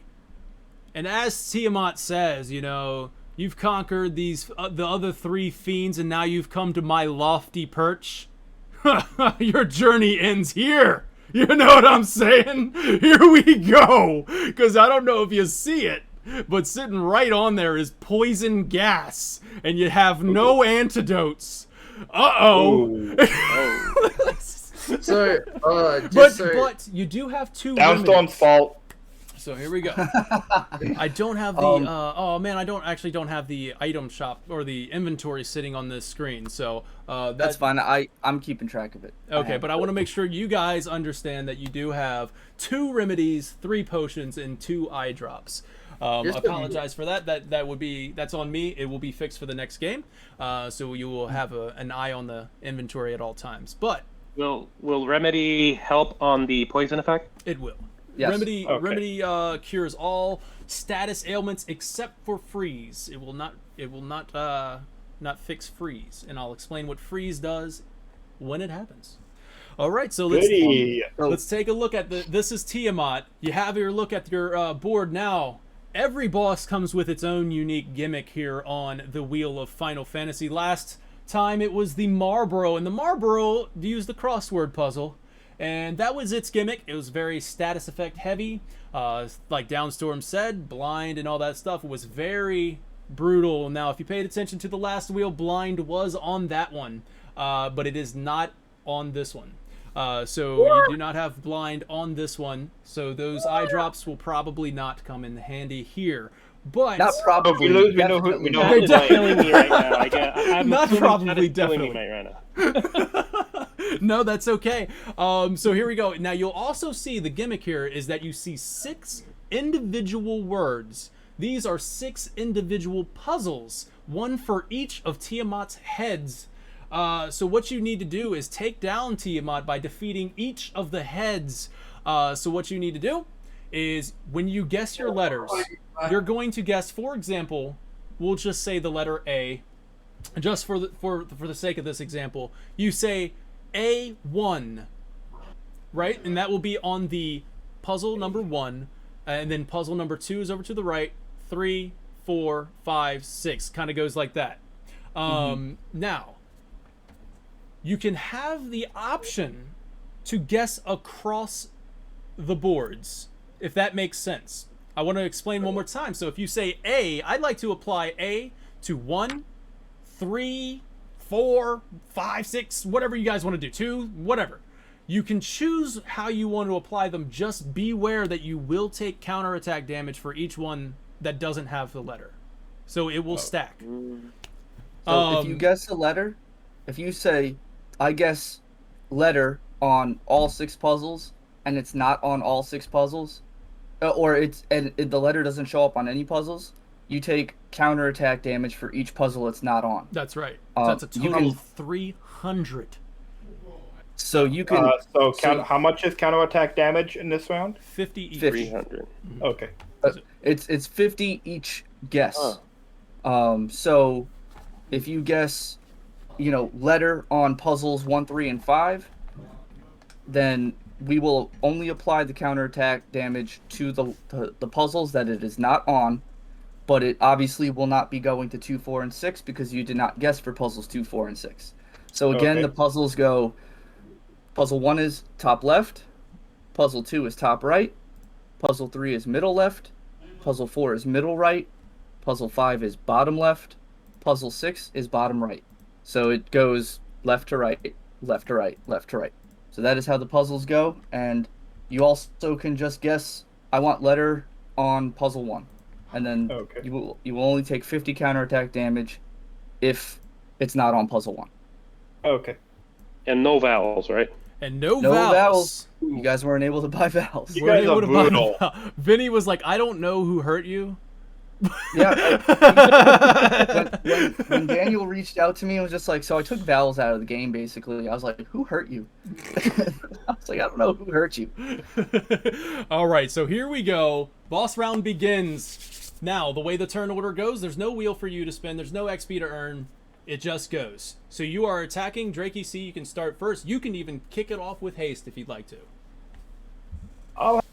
and as Tiamat says, you know, you've conquered these the other 3 fiends, and now you've come to my lofty perch. Your journey ends here. You know what I'm saying? Here we go. Because I don't know if you see it, but sitting right on there is poison gas, and you have no antidotes. Uh-oh. So, But you do have 2 Downstorm's remedies. fault. So here we go. I don't have the oh man, I don't have the item shop or the inventory sitting on this screen. So That's fine. I'm keeping track of it. Okay, but I want to make sure you guys understand that you do have 2 remedies, 3 potions, and 2 eye drops. Apologize for that. That's on me. It will be fixed for the next game. So you will have an eye on the inventory at all times. But Will remedy help on the poison effect? it will. Yes. Remedy Okay. remedy cures all status ailments except for freeze. It will not fix freeze, and I'll explain what freeze does when it happens. All right, so Goody. let's take a look at this is Tiamat. You have your look at your board now. Every boss comes with its own unique gimmick here on the Wheel of Final Fantasy. Last time it was the Marlboro, and the Marlboro used the crossword puzzle, and that was its gimmick. It was very status effect heavy, like Downstorm said, blind and all that stuff. It was very brutal. Now, if you paid attention to the last wheel, blind was on that one, but it is not on this one. So you do not have blind on this one, so those eye drops will probably not come in handy here. But Not probably. We lose, we know who- we know Chat who- is killing me right now. I'm Not assuming probably, chat is killing me definitely. right now. No, that's okay. So here we go. Now you'll also see the gimmick here is that you see 6 individual words. These are 6 individual puzzles, one for each of Tiamat's heads. So what you need to do is take down Tiamat by defeating each of the heads. So what you need to do is when you guess your letters, you're going to guess, for example, we'll just say the letter A. Just for the sake of this example, you say A1, right? And that will be on the puzzle number 1, and then puzzle number 2 is over to the right. 3, 4, 5, 6 kind of goes like that. Now, you can have the option to guess across the boards, if that makes sense. I want to explain one more time. So if you say A, I'd like to apply A to 1, 3, 4, 5, 6, whatever you guys want to do, 2, whatever. You can choose how you want to apply them. Just beware that you will take counterattack damage for each one that doesn't have the letter. So it will stack. So if you guess a letter, if you say, I guess letter on all 6 puzzles, and it's not on all 6 puzzles, the letter doesn't show up on any puzzles, you take counterattack damage for each puzzle it's not on. That's right. That's a total of 300. So you can. How much is counterattack damage in this round? 50 each. 300. Okay. It's 50 each guess. So if you guess, letter on puzzles 1, 3, and 5, then we will only apply the counterattack damage to the puzzles that it is not on, but it obviously will not be going to 2, 4, and 6 because you did not guess for puzzles 2, 4, and 6. So again, the puzzles go. Puzzle 1 is top left, puzzle 2 is top right, puzzle 3 is middle left, puzzle 4 is middle right, puzzle 5 is bottom left, puzzle 6 is bottom right. So it goes left to right, left to right, left to right. So that is how the puzzles go, and you also can just guess, I want letter on puzzle 1. And then you will only take 50 counterattack damage if it's not on puzzle 1. Okay. And no vowels, right? And no vowels. You guys weren't able to buy vowels. You guys are brutal. Vinny was like, I don't know who hurt you. Yeah. when Daniel reached out to me, it was just like, so I took vowels out of the game, basically. I was like, who hurt you? I was like, I don't know who hurt you. All right, so here we go. Boss round begins. Now, the way the turn order goes, there's no wheel for you to spin. There's no XP to earn. It just goes. So you are attacking Drakey C. You can start first. You can even kick it off with haste if you'd like to. I'll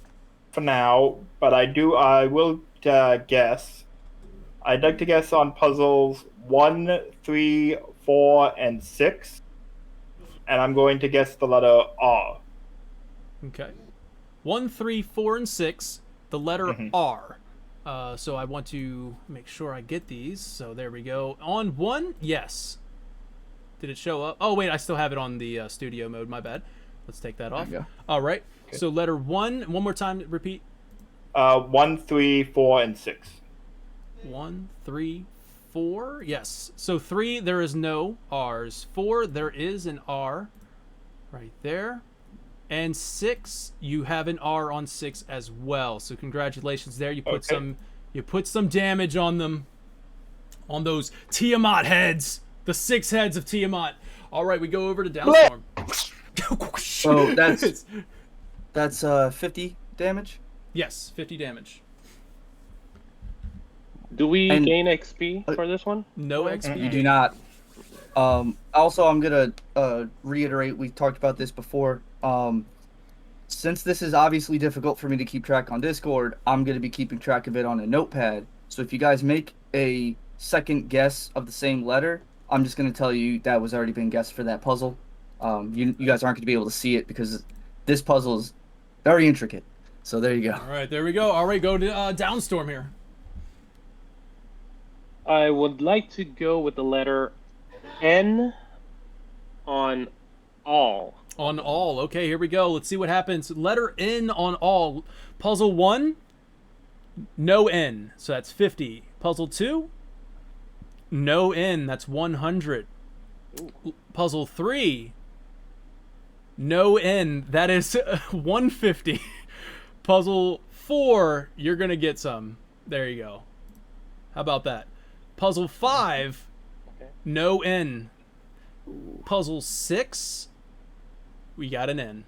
for now, but I will guess. I'd like to guess on puzzles 1, 3, 4, and 6. And I'm going to guess the letter R. Okay. 1, 3, 4, and 6. The letter R. So I want to make sure I get these. So there we go. On 1, yes. Did it show up? Oh, wait, I still have it on the studio mode. My bad. Let's take that off. All right. Okay. So letter 1, one more time, repeat. 1, 3, 4, and 6. 1, 3, 4. Yes. So 3, there is no R's. 4, there is an R right there. And 6, you have an R on 6 as well. So congratulations there. You put some damage on them, on those Tiamat heads, the 6 heads of Tiamat. All right, we go over to Downstorm. So that's 50 damage. Yes, 50 damage. Do we gain XP for this one? No XP. You do not. Also, I'm gonna reiterate. We talked about this before. Since this is obviously difficult for me to keep track on Discord, I'm gonna be keeping track of it on a notepad. So if you guys make a second guess of the same letter, I'm just gonna tell you that was already been guessed for that puzzle. You guys aren't gonna be able to see it because this puzzle is very intricate. So there you go. All right, there we go. All right, go to Downstorm here. I would like to go with the letter N on all. On all. Okay, here we go. Let's see what happens. Letter N on all. Puzzle 1, no N. So that's 50. Puzzle 2, no N. That's 100. Puzzle 3, no N. That is 150. Puzzle 4, you're going to get some. There you go. How about that? Puzzle 5, no N. Puzzle 6, we got an N.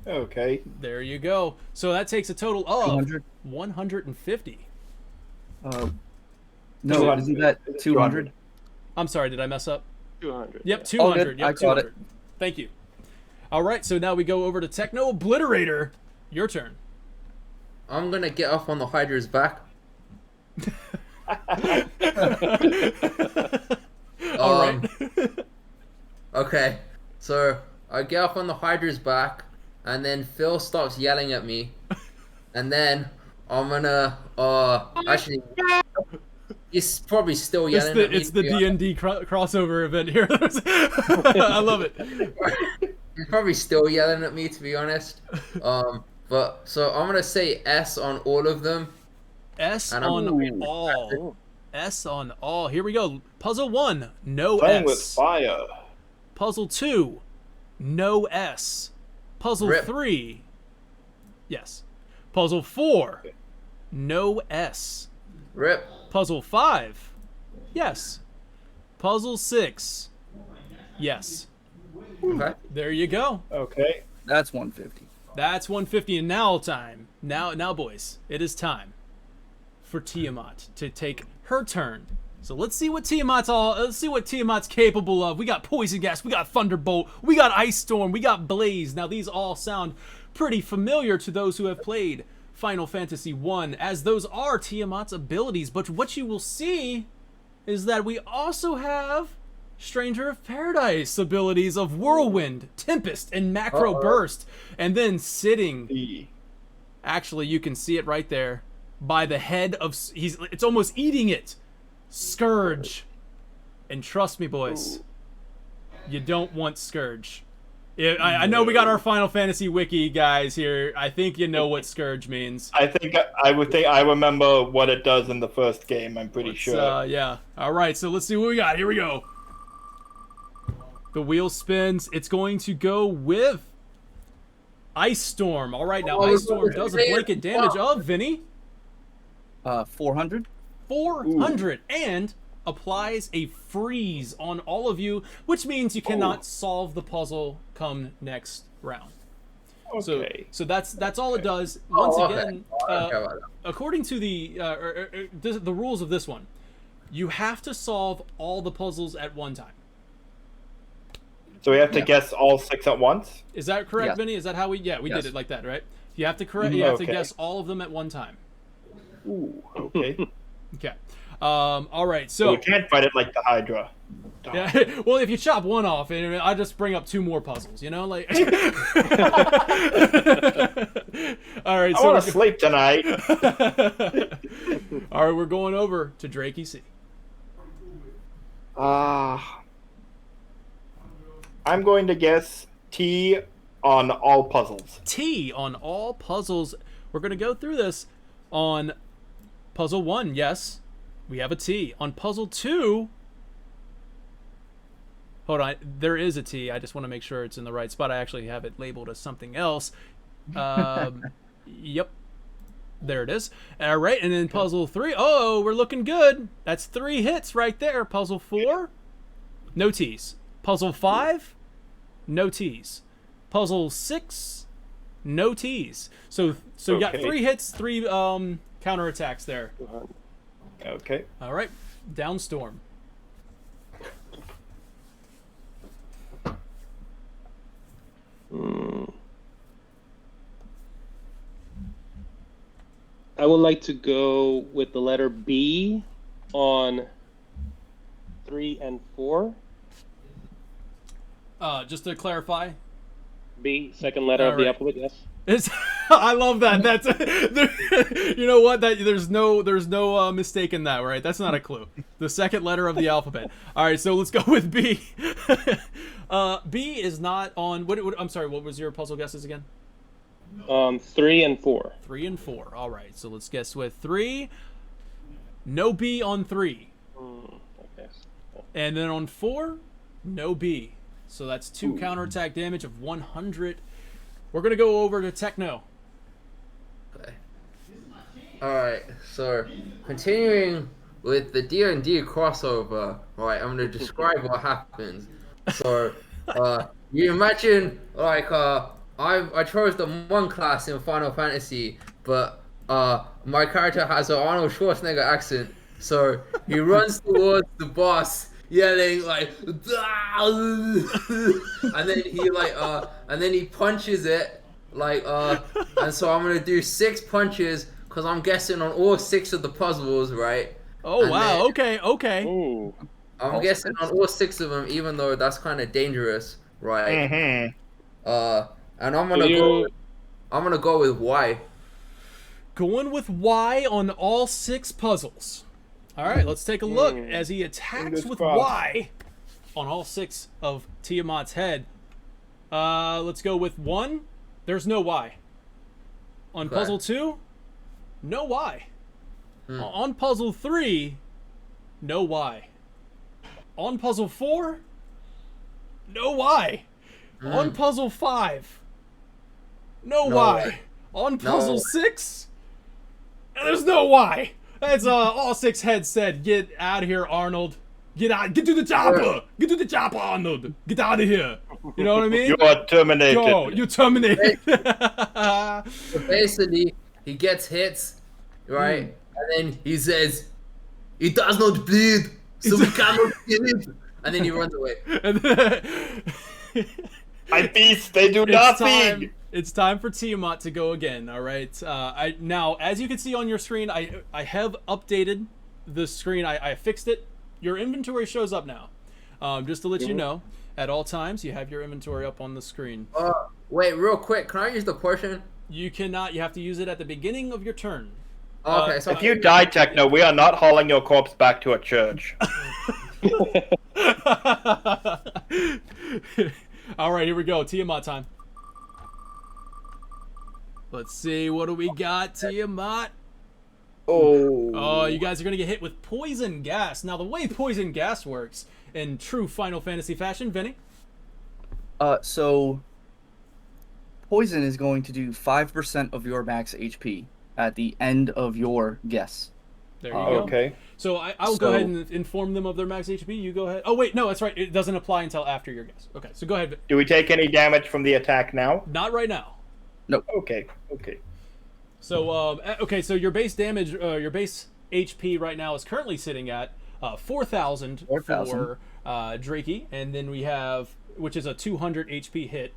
Okay. There you go. So that takes a total of 200? 150. No, 200. isn't that 200? I'm sorry, did I mess up? 200. Yep, yeah. 200. good. Yep, I caught 200. it. Thank you. All right, so now we go over to Technobliterator. Your turn. I'm gonna get up on the Hydra's back. All right. Okay, so I get up on the Hydra's back, and then Phil stops yelling at me, and then I'm gonna actually, he's probably still It's yelling at me. the to be honest. D&D crossover event here. I love it. He's probably still yelling at me, to be honest. But so I'm gonna say S on all of them. S And on I'm- all. S on all. Here we go. Puzzle 1, no Playing with S. fire. Puzzle 2, no S. Puzzle Rip. 3, yes. Puzzle 4, no S. Rip. Puzzle 5, yes. Puzzle 6, yes. Okay. There you go. Okay. That's 150. That's 150, and now time. Now, boys, it is time for Tiamat to take her turn. So let's see what Tiamat's capable of. We got Poison Gas, we got Thunderbolt, we got Ice Storm, we got Blaze. Now these all sound pretty familiar to those who have played Final Fantasy 1, as those are Tiamat's abilities. But what you will see is that we also have Stranger of Paradise abilities of Whirlwind, Tempest, and Macro Burst. And then sitting, E. actually you can see it right there, by the head of, it's almost eating it, Scourge. And trust me, boys, you don't want Scourge. I know we got our Final Fantasy wiki guys here. I think you know what Scourge means. I think I remember what it does in the first game. I'm pretty sure. Yeah. All right, so let's see what we got. Here we go. The wheel spins. It's going to go with Ice Storm. All right, now Ice Storm does a blanket damage of Vinny. 400. 400 and applies a freeze on all of you, which means you cannot solve the puzzle come next round. Okay. So that's all it does. Once again, Okay. according to the rules of this one, you have to solve all the puzzles at one time. So we have to guess all 6 at once? Is that correct, Yes. Vinny? Is that how we? Yeah, we Yes. did it like that, right? You have to correct. You have to Okay. guess all of them at one time. Ooh, okay. Okay. All right. So So we can't fight it like the Hydra. yeah. Well, if you chop one off, and I just bring up 2 more puzzles. You know, like. All right. I So want to sleep tonight. all right, we're going over to Drake EC. I'm going to guess T on all puzzles. T on all puzzles. We're going to go through this on puzzle 1. Yes, we have a T. On puzzle 2, hold on, there is a T. I just want to make sure it's in the right spot. I actually have it labeled as something else. Yep, there it is. All right, and then puzzle 3. Oh, we're looking good. That's 3 hits right there. Puzzle 4, no T's. Puzzle 5, no T's. Puzzle 6, no T's. So you got Okay. 3 hits, 3 counterattacks there. Okay. All right, Downstorm. I would like to go with the letter B on 3 and 4. Just to clarify, B, second letter of the Alright. alphabet, yes. it's I love that. That's you know what? That there's no mistake in that, right? That's not a clue. The second letter of the alphabet. All right, so let's go with B. B is not on. What? I'm sorry. What was your puzzle guesses again? 3 and 4. 3 and 4. All right, so let's guess with 3. No B on 3, Okay. and then on 4, no B. So that's 2 counterattack damage of 100. We're gonna go over to Techno. Okay. Alright, so continuing with the D&D crossover, right, I'm gonna describe what happens. So, you imagine, like, I chose the Monk class in Final Fantasy, but my character has an Arnold Schwarzenegger accent, so he runs towards the boss yelling like and then he punches it like and so I'm gonna do 6 punches because I'm guessing on all 6 of the puzzles, right? Oh And wow! then- Okay. Ooh. I'm guessing on all 6 of them, even though that's kind of dangerous, right? And I'm gonna go with Y. Going with Y on all 6 puzzles. All right, let's take a look as he attacks Fingers with crossed. Y on all 6 of Tiamat's head. Let's go with 1. There's no Y. On Okay. puzzle 2, no Y. On puzzle 3, no Y. On puzzle 4, no Y. On puzzle 5, no Y. way. On puzzle way. 6, there's no Y. That's all 6 heads said, get out of here, Arnold. Get out. Get to the chopper. Get to the chopper, Arnold. Get out of here. You know what I mean? You are terminated. Go. You're terminated. So basically, he gets hits, right? And then he says, "It does not bleed, so we cannot kill it." And then he runs away. And then- My beasts, they do nothing. It's time for Tiamat to go again. All right. Now, as you can see on your screen, I have updated the screen. I fixed it. Your inventory shows up now. Just to let you know, at all times you have your inventory up on the screen. Wait, real quick, can I use the potion? You cannot. You have to use it at the beginning of your turn. Okay, so If you die, Techno, we are not hauling your corpse back to a church. All right, here we go. Tiamat time. Let's see. What do we got, Tiamat? Oh, you guys are going to get hit with poison gas. Now, the way poison gas works in true Final Fantasy fashion, Vinny. So poison is going to do 5% of your max HP at the end of your guess. There you go. Okay. So I'll go So- ahead and inform them of their max HP. You go ahead. Oh, wait. No, that's right. It doesn't apply until after your guess. Okay, so go ahead. Vin. Do we take any damage from the attack now? Not right now. Okay. So, okay, so your base damage, your base HP right now is currently sitting at 4,000 for 4,000. Drakey, and then we have, which is a 200 HP hit,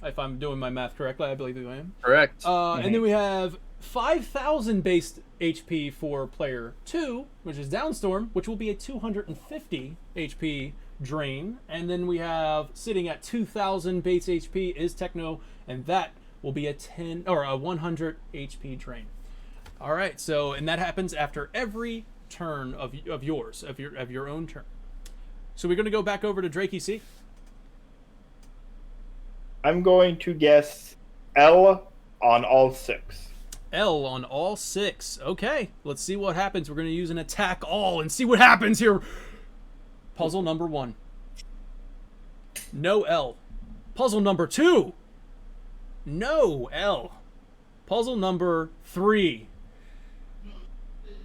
if I'm doing my math correctly, I believe I am. Correct. And then we have 5,000 base HP for player 2, which is Downstorm, which will be a 250 HP drain, and then we have, sitting at 2,000 base HP is Techno, and that will be a 10 or a 100 HP drain. All right, so and that happens after every turn of yours, of your own turn. So we're going to go back over to Drakey C. I'm going to guess L on all 6. L on all 6. Okay, let's see what happens. We're going to use an attack all and see what happens here. Puzzle number 1. No L. Puzzle number 2. No L. Puzzle number 3.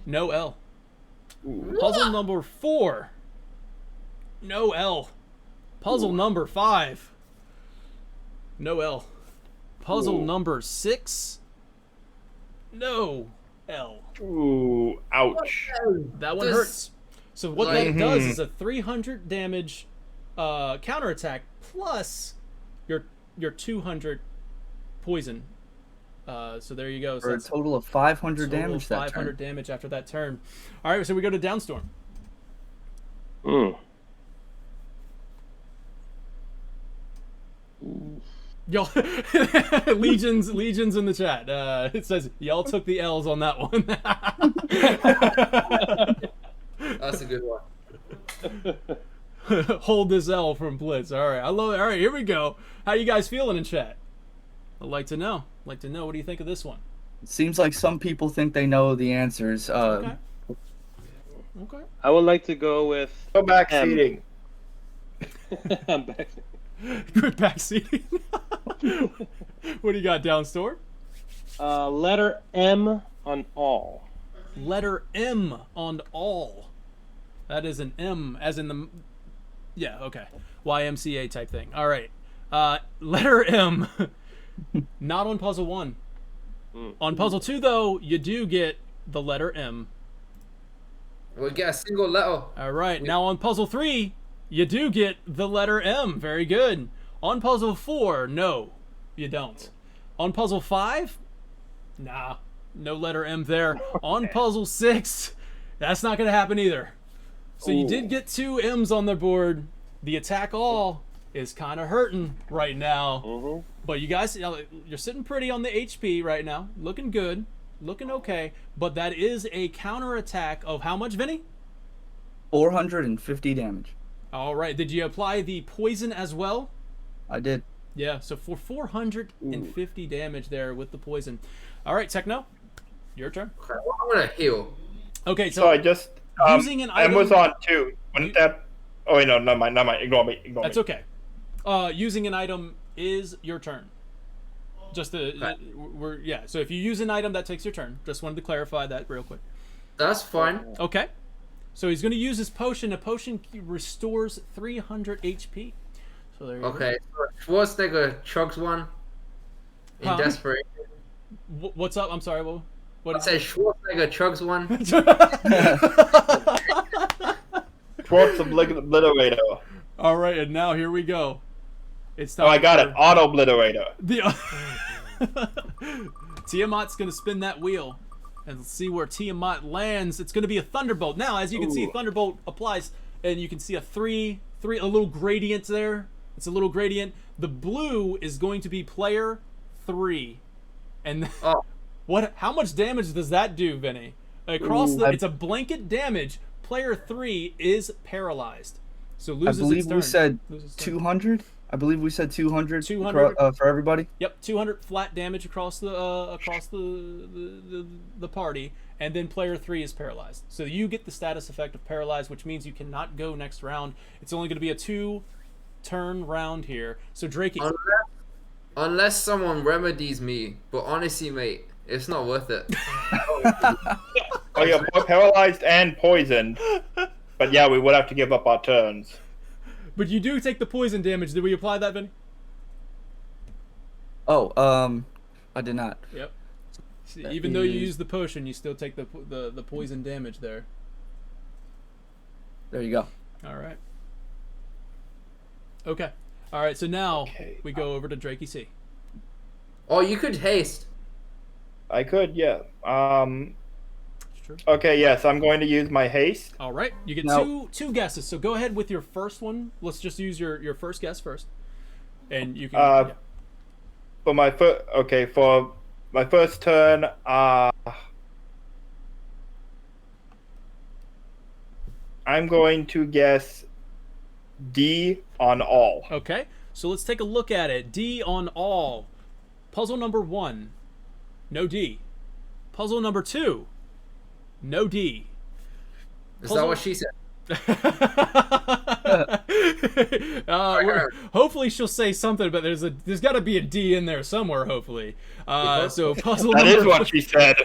No L. Puzzle number 4. No L. Puzzle number 5. No L. Puzzle number 6. No L. Ooh, ouch. That one This- hurts. So what that Mhm. does is a 300 damage counterattack plus your 200 poison. So there you go. So For a that's total of 500 total damage of that 500 turn. damage after that turn. All right, so we go to Downstorm. Mm. Y'all, legions in the chat. It says y'all took the L's on that one. That's a good one. Hold this L from Blitz. All right, I love it. All right, here we go. How you guys feeling in chat? I'd like to know. What do you think of this one? It seems like some people think they know the answers. Okay. I would like to go with Go back M. seating. I'm back. Good backseating. What do you got, Downstorm? Letter M on all. Letter M on all. That is an M, as in the... Yeah, okay. YMCA type thing. All right. Letter M. Not on puzzle 1. On puzzle 2, though, you do get the letter M. We'll get a single letter. All right. Now on puzzle 3, you do get the letter M. Very good. On puzzle 4, no, you don't. On puzzle 5, nah, no letter M there. On puzzle 6, that's not going to happen either. So you did get 2 M's on the board. The attack all is kind of hurting right now. But you guys, you're sitting pretty on the HP right now. Looking good. Looking okay. But that is a counter attack of how much, Vinny? 450 damage. All right. Did you apply the poison as well? I did. Yeah, so for 450 damage there with the poison. All right, Techno, your turn. Okay, well, I'm gonna heal. Okay, So I just using an item... Amazon too. Wouldn't that? Oh wait, no, never mind. Ignore me. That's okay. Using an item is your turn. Just yeah. So if you use an item, that takes your turn. Just wanted to clarify that real quick. That's fine. Okay. So he's going to use his potion. A potion restores 300 HP. So there you go. Okay, so Schwarzenegger chugs one in Huh? desperation. What's up? I'm sorry. What I said Schwarzenegger chugs one. Schwartz Obliterator. All right, and now here we go. It's time Oh, I got for it. Auto Obliterator. The Tiamat's going to spin that wheel and see where Tiamat lands. It's going to be a Thunderbolt. Now, as you can see, Thunderbolt applies, and you can see a little gradient there. It's a little gradient. The blue is going to be player 3. And how much damage does that do, Vinny? Across it's a blanket damage. Player 3 is paralyzed. So loses I believe its turn. we said Loses turn. 200. I believe we said 200. 200. For everybody. Yep, 200 flat damage across the party, and then player 3 is paralyzed. So you get the status effect of paralyzed, which means you cannot go next round. It's only going to be a 2-turn round here. So Drakey. Unless someone remedies me, but honestly, mate, it's not worth it. Oh, you're paralyzed and poisoned. But yeah, we would have to give up our turns. But you do take the poison damage. Did we apply that, Vinny? Oh, I did not. Yep. See, even though you use the potion, you still take the poison damage there. There you go. All right. Okay. All right. So now we go over to Drakey C. Oh, you could haste. I could, yeah. True. Okay, yes, I'm going to use my haste. All right. You get two guesses. So go ahead with your first one. Let's just use your first guess first, and you can. For my first turn, I'm going to guess D on all. Okay. So let's take a look at it. D on all. Puzzle number 1, no D. Puzzle number 2, no D. Is that what she said? Hopefully she'll say something, but there's got to be a D in there somewhere. Hopefully, so puzzle. That is what she said.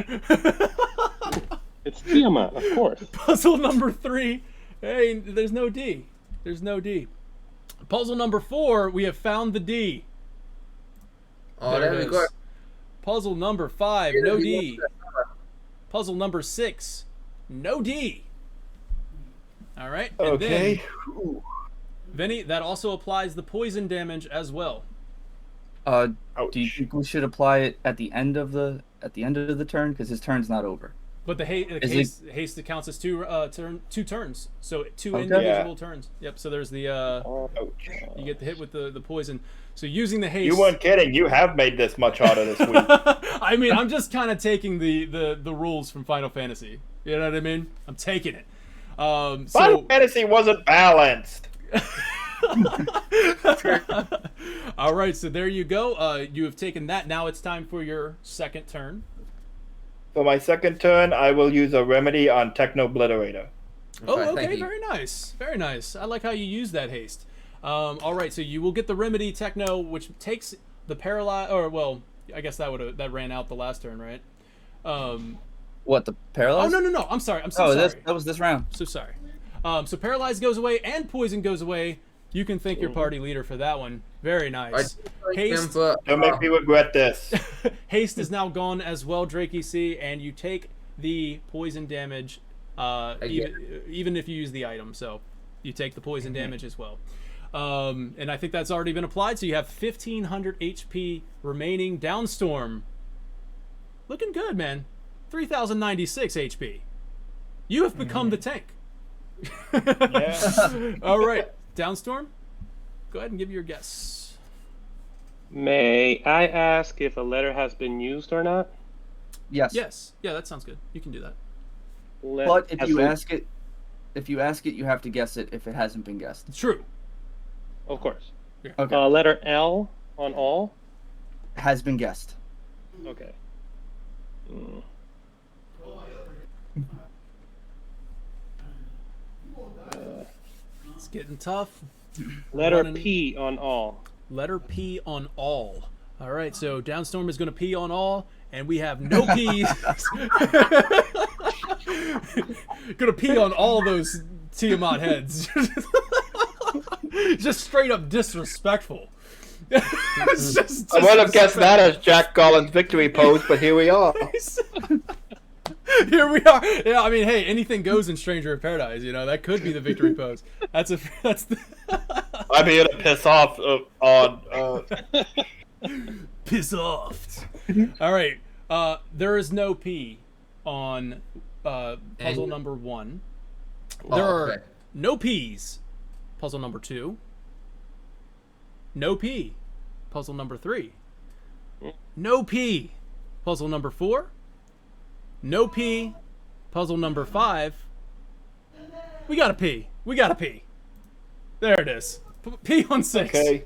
It's Tiamat, of course. Puzzle number 3. Hey, there's no D. There's no D. Puzzle number 4. We have found the D. Oh, there we go. Puzzle number 5. No D. Puzzle number 6. No D. All right. And okay. Then, Vinny, that also applies the poison damage as well. Do you think we should apply it at the end of the turn because his turn's not over? But the haste counts as two turns, so two Okay. individual turns. Yep. So there's the you get the hit with the poison. So using the haste. You weren't kidding. You have made this much harder this week. I mean, I'm just kind of taking the rules from Final Fantasy. You know what I mean? I'm taking it. Final Fantasy wasn't balanced. All right, so there you go. You have taken that. Now it's time for your second turn. For my second turn, I will use a remedy on Technobliterator. Oh, Thank okay, you. very nice, very nice. I like how you use that haste. All right, so you will get the remedy Techno, which takes the paralyze. Or well, I guess that ran out the last turn, right? What, the paralyze? Oh no! I'm sorry. I'm so sorry. That was this round. So sorry. So paralyze goes away and poison goes away. You can thank your party leader for that one. Very nice. Haste. Don't make me regret this. Haste is now gone as well, Drake EC, and you take the poison damage, even if you use the item. So you take the poison damage as well. And I think that's already been applied. So you have 1,500 HP remaining. Downstorm, looking good, man. 3,096 HP. You have become the tank. Yeah. All right, Downstorm, go ahead and give your guess. May I ask if a letter has been used or not? Yes. Yes. Yeah, that sounds good. You can do that. But if you ask it, you have to guess it if it hasn't been guessed. True. Of course. Okay. Letter L on all? Has been guessed. Okay. It's getting tough. Letter P on all. Letter P on all. All right, so Downstorm is going to pee on all, and we have no peas. Going to pee on all those Tiamat heads. Just straight up disrespectful. It's just I would have guessed that as Jack Collins' victory pose, but here we are. Here we are. Yeah, I mean, hey, anything goes in Stranger in Paradise. You know, that could be the victory pose. That's the. I'm here to piss off on. Piss off. All right. There is no P on puzzle number 1. There are no P's. Puzzle number 2. No P. Puzzle number 3. No P. Puzzle number 4. No P. Puzzle number 5. We got a P. We got a P. There it is. P on 6. Okay.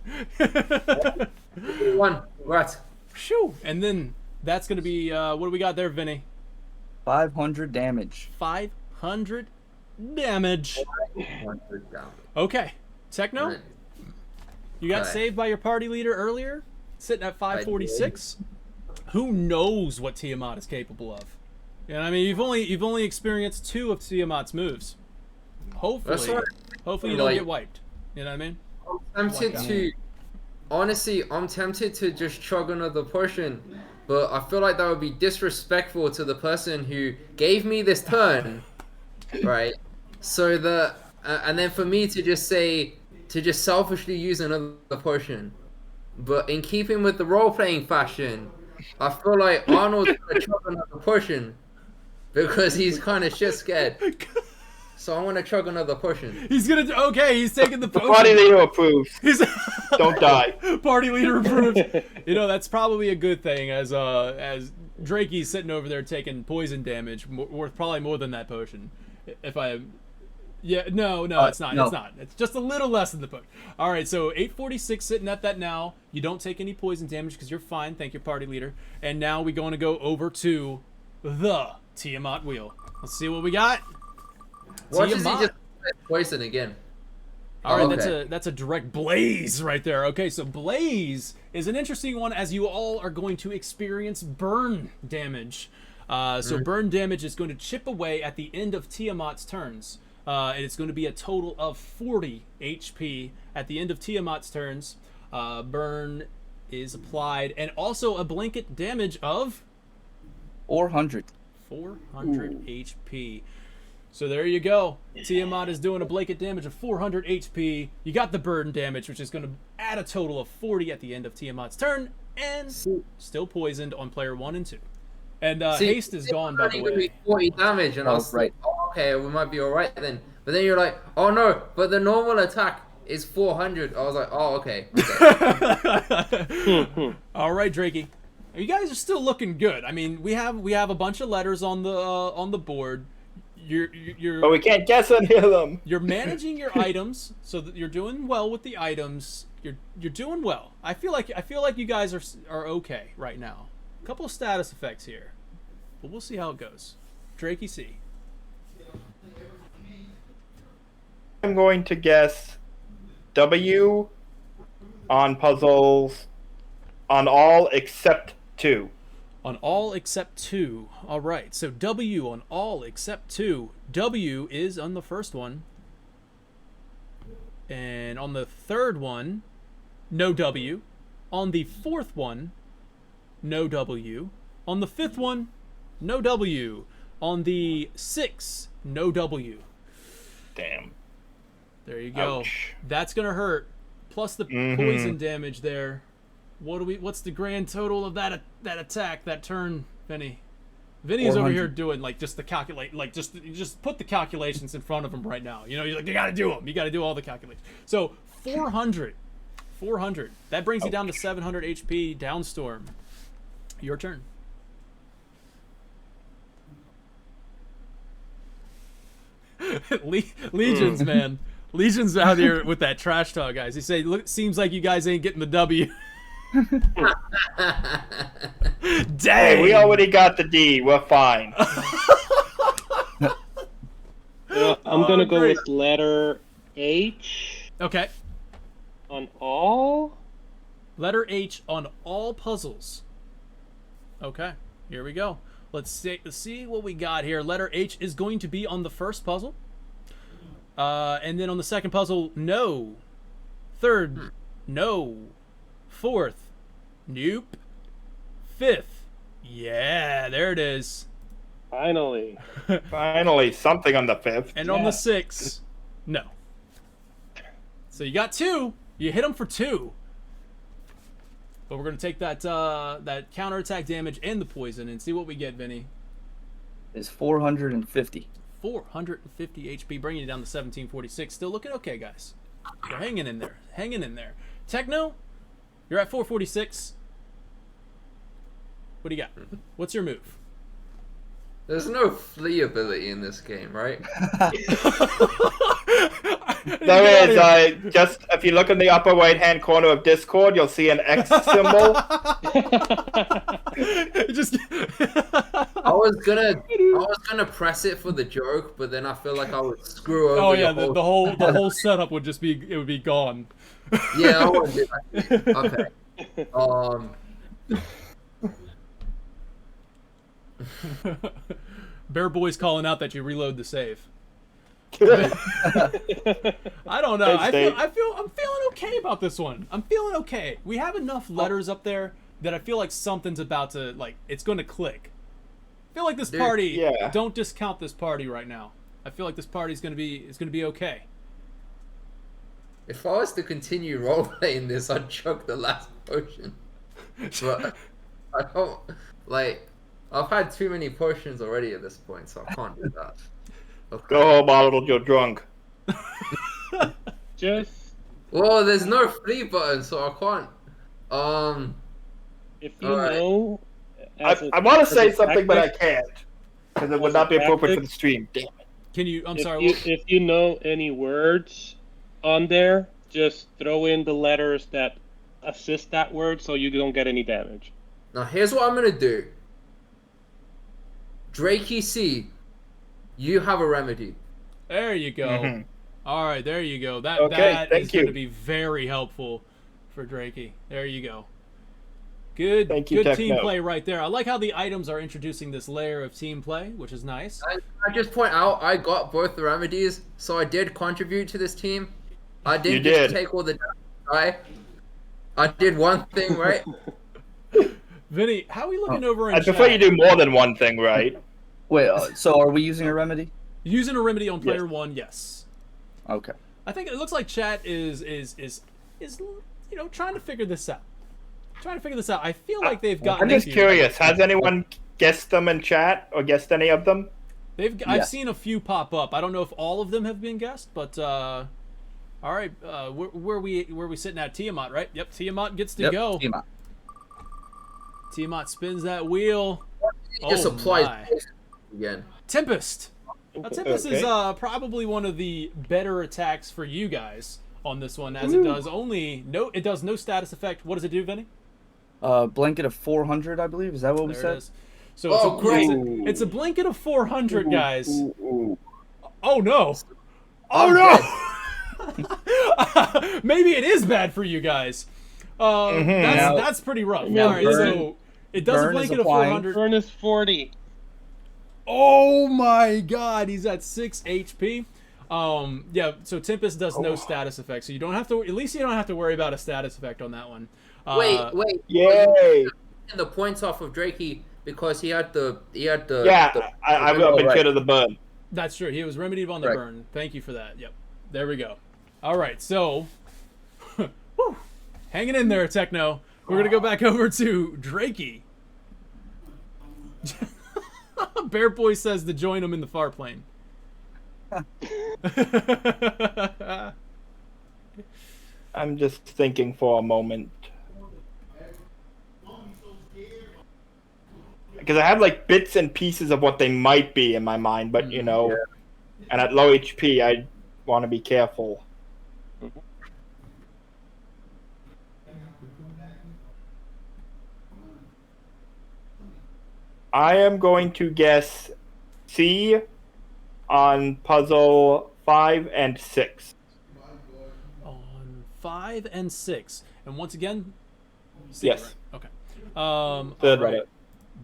One. What? Shoo. And then that's going to be, what do we got there, Vinny? 500 damage. 500 damage. 100 down. Okay. Techno, you got Okay. saved by your party leader earlier, sitting at 546. Who knows what Tiamat is capable of? You know, I mean, you've only experienced 2 of Tiamat's moves. Hopefully you don't get wiped. You know what I mean? I'm tempted to. Honestly, I'm tempted to just chug another potion, but I feel like that would be disrespectful to the person who gave me this turn, right? So that, and then for me to just selfishly use another potion. But in keeping with the role-playing fashion, I feel like Arnold's gonna chug another potion because he's kind of shit scared. So I want to chug another potion. He's taking the potion. Party leader approves. He's Don't die. Party leader approved. You know, that's probably a good thing as Drakey's sitting over there taking poison damage, worth probably more than that potion. No, it's not. No. It's not. It's just a little less than the potion. All right, so 846 sitting at that now. You don't take any poison damage because you're fine. Thank you, party leader. And now we're going to go over to the Tiamat wheel. Let's see what we got. Watch as he Tiamat. just poison again. All right, okay. that's a direct blaze right there. Okay, so blaze is an interesting one as you all are going to experience burn damage. So burn damage is going to chip away at the end of Tiamat's turns. And it's going to be a total of 40 HP at the end of Tiamat's turns. Burn is applied, and also a blanket damage of 400. 400 HP. So there you go. Tiamat is doing a blanket damage of 400 HP. You got the burden damage, which is going to add a total of 40 at the end of Tiamat's turn, and still poisoned on player 1 and 2. And haste is gone, by the way. 40 damage, and I was right. Oh, okay, we might be all right then. But then you're like, oh no, but the normal attack is 400. I was like, oh, okay. All right, Drakey. You guys are still looking good. I mean, we have a bunch of letters on the board. But we can't guess any of them. You're managing your items, so that you're doing well with the items. You're doing well. I feel like you guys are okay right now. A couple of status effects here, but we'll see how it goes. Drakey C. I'm going to guess W on puzzles on all except 2. On all except 2. All right. So W on all except 2. W is on the first one. And on the third one, no W. On the fourth one, no W. On the fifth one, no W. On the 6th, no W. Damn. There you go. Ouch. That's gonna hurt. Plus the poison damage there. What's the grand total of that attack, that turn, Vinny? Vinny's over here doing just the calculate, just put the calculations in front of him right now. You know, you gotta do them. You gotta do all the calculations. So 400. That brings you down to 700 HP. Downstorm. Your turn. Legions, man. Legions out here with that trash talk, guys. He said, "Look, seems like you guys ain't getting the W." Dang. Hey, we already got the D. We're fine. I'm gonna go with letter H. Okay. On all. Letter H on all puzzles. Okay, here we go. Let's see what we got here. Letter H is going to be on the first puzzle. And then on the second puzzle, no. Third, no. Fourth, nope. Fifth, yeah, there it is. Finally. Finally, something on the 5th. And on the 6th, no. So you got 2. You hit them for 2. But we're going to take that counterattack damage and the poison and see what we get, Vinny. Is 450. 450 HP, bringing you down to 1746. Still looking okay, guys. You're hanging in there. Hanging in there. Techno, you're at 446. What do you got? What's your move? There's no flee ability in this game, right? There is. Just if you look in the upper right-hand corner of Discord, you'll see an X symbol. I was gonna press it for the joke, but then I feel like I would screw over. Oh yeah, the whole setup would just be gone. Yeah, I wouldn't do that. Okay. Bear Boy's calling out that you reload the save. I don't know. I'm feeling okay about this one. I'm feeling okay. We have enough letters up there that I feel like something's about to it's going to click. I feel like this party. Yeah. Don't discount this party right now. I feel like this party's going to be okay. If I was to continue role-playing this, I'd chug the last potion. But I don't I've had too many potions already at this point, so I can't do that. Okay. Go home, Arnold, you're drunk. Well, there's no flee button, so I can't. If you know... I want to say something, but I can't. Because it would not be appropriate for the stream. Damn it. Can you... I'm sorry. If you know any words on there, just throw in the letters that assist that word so you don't get any damage. Now, here's what I'm going to do. Drakey C, you have a remedy. There you go. Mm-hmm. All right, there you go. That is going to be very helpful for Drakey. There you go. Good team play right there. I like how the items are introducing this layer of team play, which is nice. I just point out I got both the remedies, so I did contribute to this team. I didn't just take all the damage. I did one thing right. Vinny, how are we looking over in I prefer you do more than one thing right. Wait, so are we using a remedy? Using a remedy on player 1, yes. Okay. I think it looks like chat is trying to figure this out. I feel like they've gotten. I'm just curious. Has anyone guessed them in chat or guessed any of them? I've seen a few pop up. I don't know if all of them have been guessed, but all right. Where we sitting at? Tiamat, right? Yep. Tiamat gets to go. Tiamat spins that wheel. He just applies again. Tempest. Now, Tempest is probably one of the better attacks for you guys on this one, as it does no status effect. What does it do, Vinny? Blanket of 400, I believe. Is that what we said? It is. So it's a blanket of 400, guys. Oh no! Oh no! Maybe it is bad for you guys. That's pretty rough. All right, so it does a blanket of 400. Burn is 40. Oh my God, he's at 6 HP. Yeah, so Tempest does no status effect, so you don't have to. At least you don't have to worry about a status effect on that one. Wait. Yay! And the points off of Drakey because he had the. I've been kid of the burn. That's true. He was remedied on the burn. Thank you for that. Yep. There we go. All right, so whew, hanging in there, Techno. We're gonna go back over to Drakey. Bear Boy says to join him in the far plane. I'm just thinking for a moment. Because I have like bits and pieces of what they might be in my mind, but and at low HP, I want to be careful. I am going to guess C on puzzle 5 and 6. On 5 and 6, and once again, C, yes. Right? Okay. Third right. right.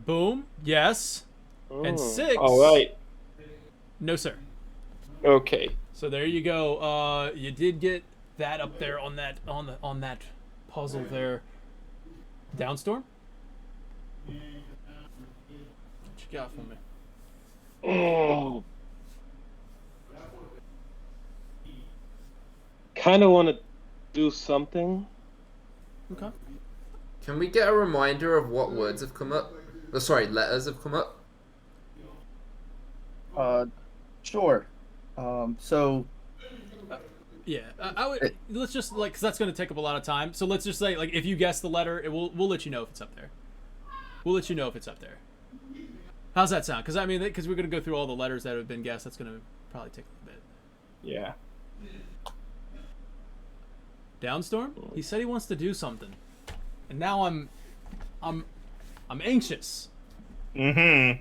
Boom. Yes. And 6. All right. No, sir. Okay. So there you go. You did get that up there on that puzzle there. Downstorm. What you got for me? Oh. Kind of want to do something. Okay. Can we get a reminder of what words have come up? Oh, sorry, letters have come up. Sure. So. Yeah, I would. Let's just because that's going to take up a lot of time. So let's just say if you guess the letter, we'll let you know if it's up there. We'll let you know if it's up there. How's that sound? Because we're going to go through all the letters that have been guessed. That's going to probably take a bit. Yeah. Downstorm. He said he wants to do something, and now I'm anxious. Mm-hmm.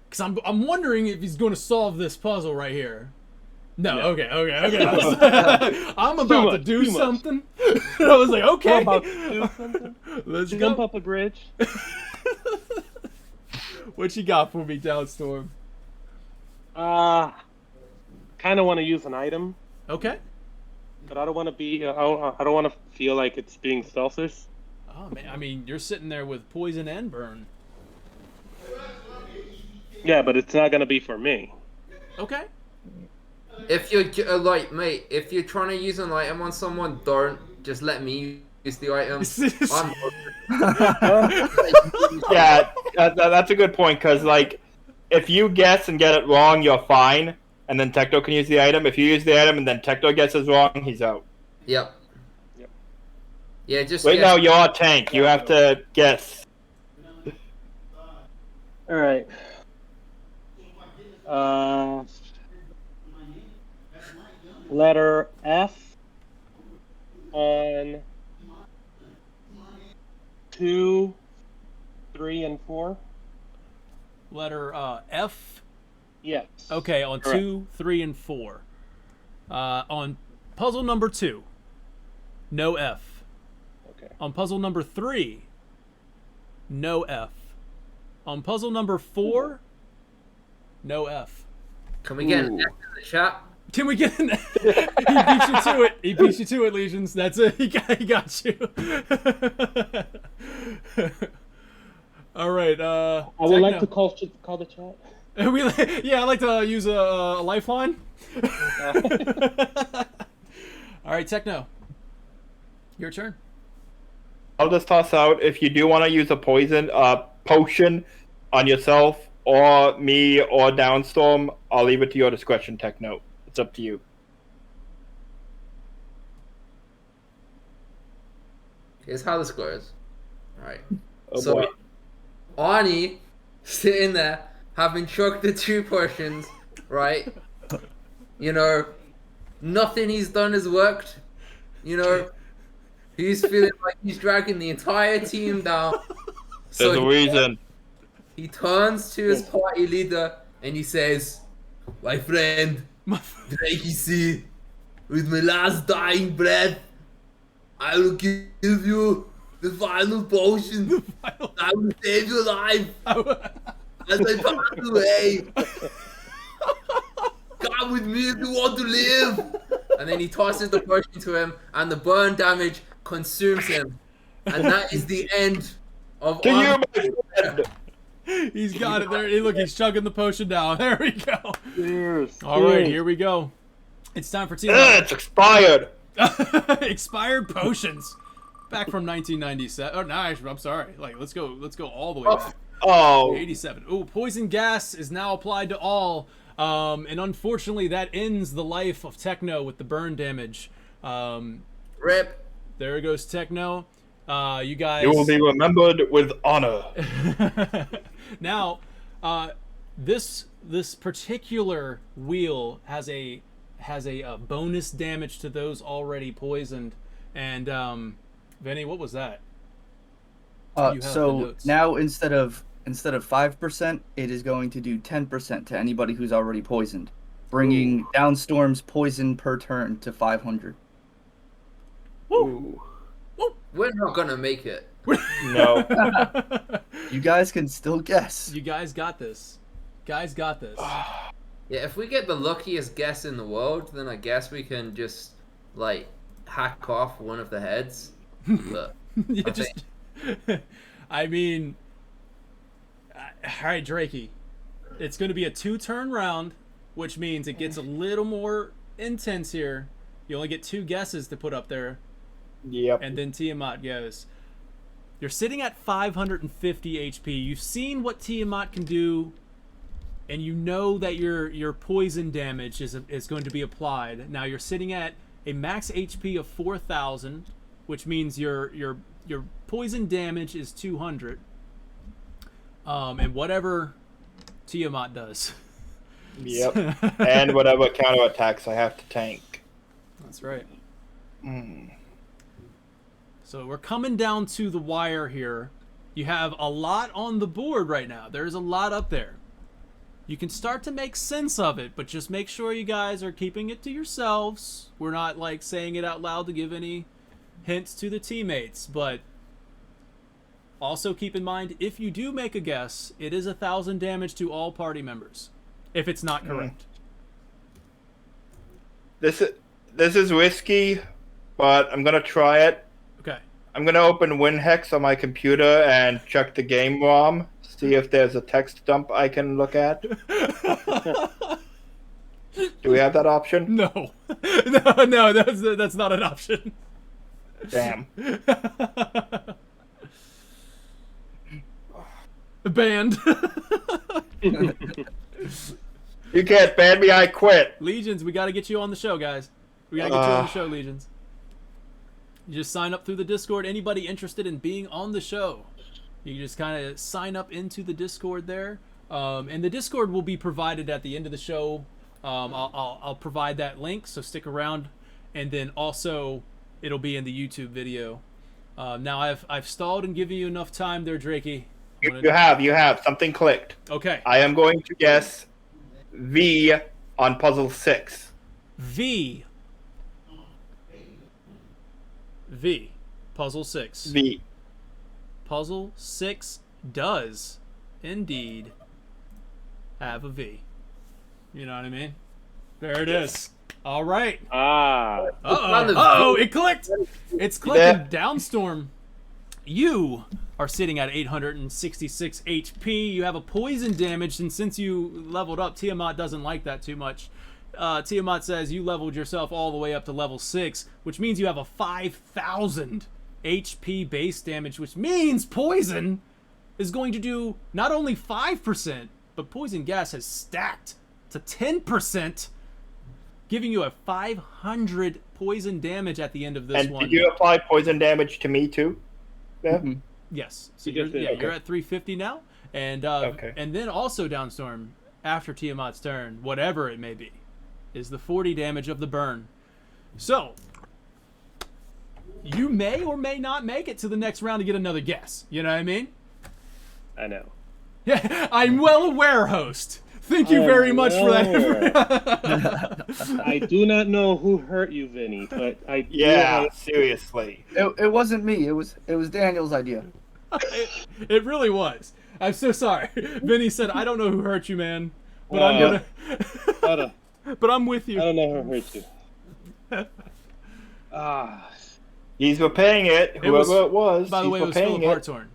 Because I'm wondering if he's going to solve this puzzle right here. No. Okay. I'm about to do something. I was like, okay. I'm about to do something. Let's Jump go. up a bridge. What you got for me, Downstorm? Kind of want to use an item, Okay. but I don't want to be. I don't want to feel like it's being selfish. Oh man, I mean, you're sitting there with poison and burn. Yeah, but it's not gonna be for me. Okay. If you're mate, if you're trying to use an item on someone, don't just let me use the item. Yeah, that's a good point, because if you guess and get it wrong, you're fine, and then Techno can use the item. If you use the item and then Techno guesses wrong, he's out. Yep. Yeah, just Right now, you're a tank. You have to guess. All right. Letter F on 2, 3, and 4. Letter F. Yes. Okay, on Correct. 2, 3, and 4. On puzzle number 2, no F. Okay. On puzzle number 3, no F. On puzzle number 4, no F. Can we get an F in the chat? Can we get an He beat you to it. He beat you to it, Legions. That's it. He got you. All right. I would like to call the chat. I like to use a lifeline. All right, Techno. Your turn. I'll just toss out if you do want to use a potion on yourself or me or Downstorm. I'll leave it to your discretion, Techno. It's up to you. Here's how this goes. Alright. Oh So boy. Arnie, sitting there, having chugged the 2 potions, right? You know, nothing he's done has worked. You know, he's feeling like he's dragging the entire team down. There's a reason. He turns to his party leader and he says, "My friend, Drakey C, with my last dying breath, I will give you the final potion that will save your life as I pass away. Come with me if you want to live." And then he tosses the potion to him, and the burn damage consumes him. And that is the end of To you, Arnie. my friend. He's got it there. Hey, look, he's chugging the potion down. There we go. Cheers. All right, here we go. It's time for Tiamat. It's expired. Expired potions. Back from 1997. Oh, no, actually, I'm sorry. Like, let's go all the way back. Oh. 87. Oh, poison gas is now applied to all. And unfortunately, that ends the life of Techno with the burn damage. Rip. There goes Techno. You guys. You will be remembered with honor. Now, this particular wheel has a bonus damage to those already poisoned. And Vinny, what was that? You have the So notes. now instead of 5%, it is going to do 10% to anybody who's already poisoned, bringing Downstorm's poison per turn to 500. Ooh. We're not gonna make it. No. You guys can still guess. You guys got this. Guys got this. Yeah, if we get the luckiest guess in the world, then I guess we can just, like, hack off one of the heads. But Yeah, I just, I mean, all right, Drakey. It's going to be a 2-turn round, which means it gets a little more intense here. You only get 2 guesses to put up there, Yep. and then Tiamat goes. You're sitting at 550 HP. You've seen what Tiamat can do, and you know that your poison damage is going to be applied. Now you're sitting at a max HP of 4,000, which means your poison damage is 200. And whatever Tiamat does. Yep. And whatever counterattacks I have to tank. That's right. Mm. So we're coming down to the wire here. You have a lot on the board right now. There's a lot up there. You can start to make sense of it, but just make sure you guys are keeping it to yourselves. We're not like saying it out loud to give any hints to the teammates, but also keep in mind, if you do make a guess, it is 1,000 damage to all party members, if it's not correct. This is risky, but I'm gonna try it. Okay. I'm gonna open WinHex on my computer and check the game ROM, see if there's a text dump I can look at. Do we have that option? No. no, that's not an option. Damn. Banned. You can't ban me, I quit. Legions, we got to get you on the show, guys. We got to get you on the show, Legions. You just sign up through the Discord. Anybody interested in being on the show, you just kind of sign up into the Discord there. And the Discord will be provided at the end of the show. I'll provide that link, so stick around. And then also, it'll be in the YouTube video. Now, I've stalled and given you enough time there, Drakey. You have. Something clicked. Okay. I am going to guess V on puzzle 6. V. Puzzle 6. V. Puzzle 6 does indeed have a V. You know what I mean? There it is. All right. Ah. Uh-oh, it clicked. It's clicking. Yeah. Downstorm. You are sitting at 866 HP. You have a poison damage, and since you leveled up, Tiamat doesn't like that too much. Tiamat says you leveled yourself all the way up to level 6, which means you have a 5,000 HP base damage, which means poison is going to do not only 5%, but poison gas has stacked to 10%, giving you a 500 poison damage at the end of this one. And did you apply poison damage to me too? Yeah. Mm-hmm. Yes. So You you're, just did, yeah, okay. you're at 350 now, and and then also Downstorm after Tiamat's turn, whatever it may be, is the 40 damage of the burn. So you may or may not make it to the next round to get another guess. You know what I mean? I know. Yeah, I'm well aware, host. Thank you very much for that. I do not know who hurt you, Vinny, but I Yeah, seriously. It wasn't me. It was Daniel's idea. It really was. I'm so sorry. Vinny said, "I don't know who hurt you, man, but I'm gonna." But I'm with you. I don't know who hurt you. He's repaying it. Whoever it was. By the way, it was Philip Hartshorn.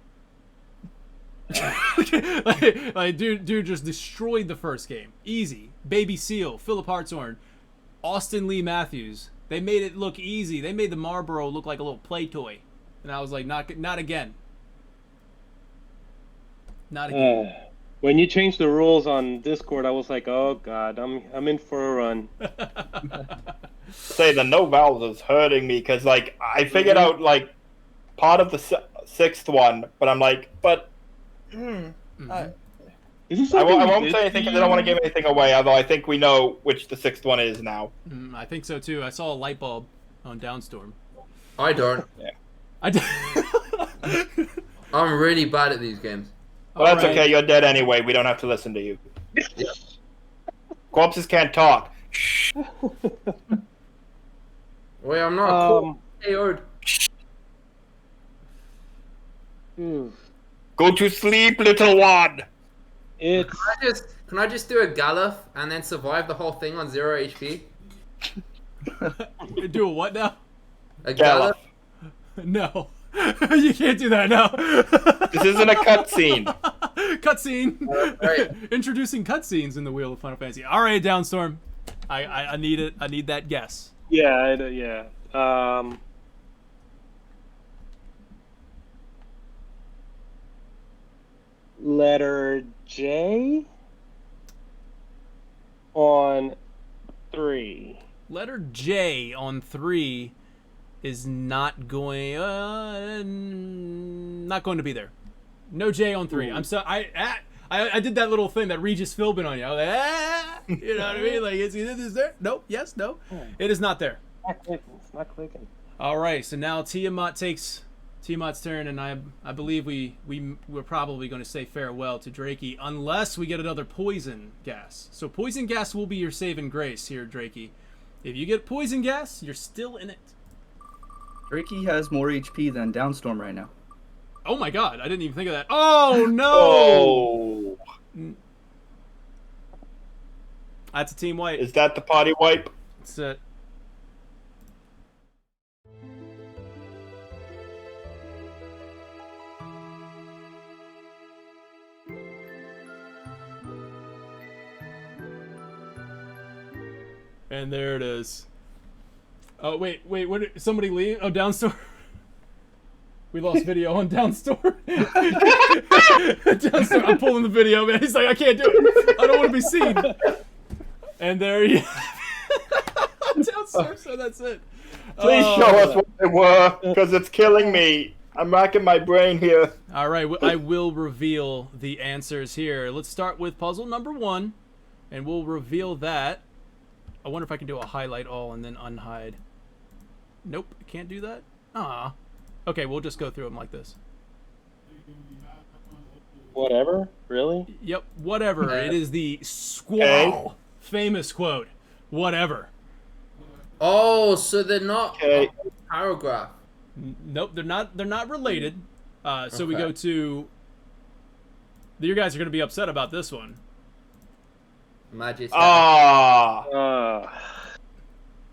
like dude just destroyed the first game. Easy. Baby Seal, Philip Hartshorn, Austin Lee Matthews. They made it look easy. They made the Marlboro look like a little play toy. And I was like, not again. Not again. When you changed the rules on Discord, I was like, oh god, I'm in for a run. Say the no vowels is hurting me because like I figured out like part of the sixth one, but I'm like, but Is this I something won't you say did anything to because I don't want to you? give anything away. Although I think we know which the sixth one is now. I think so too. I saw a light bulb on Downstorm. I don't. I did. I'm really bad at these games. Well, that's Alright. okay. You're dead anyway. We don't have to listen to you. Corpses can't talk. Wait, I'm not cool. KO'd. Go to sleep, little one. It's Can I just do a Galluf and then survive the whole thing on 0 HP? Do a what now? A Galluf. Galluf? No. You can't do that now. This isn't a cutscene. Cutscene. Right. Introducing cutscenes in the Wheel of Final Fantasy. All right, Downstorm. I need it. I need that guess. yeah. Letter J on 3. Letter J on 3 is not going to be there. No J on 3. I'm so I did that little thing that Regis Philbin on you. I was like, you know what I mean? Like, is this there? Nope. Yes. No. It is not there. It's not clicking. All right. So now Tiamat's turn, and I believe we're probably going to say farewell to Drakey unless we get another poison gas. So poison gas will be your saving grace here, Drakey. If you get poison gas, you're still in it. Ricky has more HP than Downstorm right now. Oh my god, I didn't even think of that. Oh no! Oh, That's a team wipe. is that the potty wipe? That's it. And there it is. Oh wait, what? Somebody leave? Oh, Downstorm. We lost video on Downstorm. Downstorm, I'm pulling the video, man. He's like, I can't do it. I don't want to be seen. And there you. Downstorm. So that's it. Please show us what they were, because it's killing me. I'm racking my brain here. All right, I will reveal the answers here. Let's start with puzzle number 1, and we'll reveal that. I wonder if I can do a highlight all and then unhide. Nope, I can't do that. Ah. Okay, we'll just go through them like this. Whatever? Really? Yep, whatever. It is the Squall famous quote. Whatever. Oh, so they're not Okay. paragraph. Nope, they're not related. So we Okay. go to. You guys are going to be upset about this one. Magic.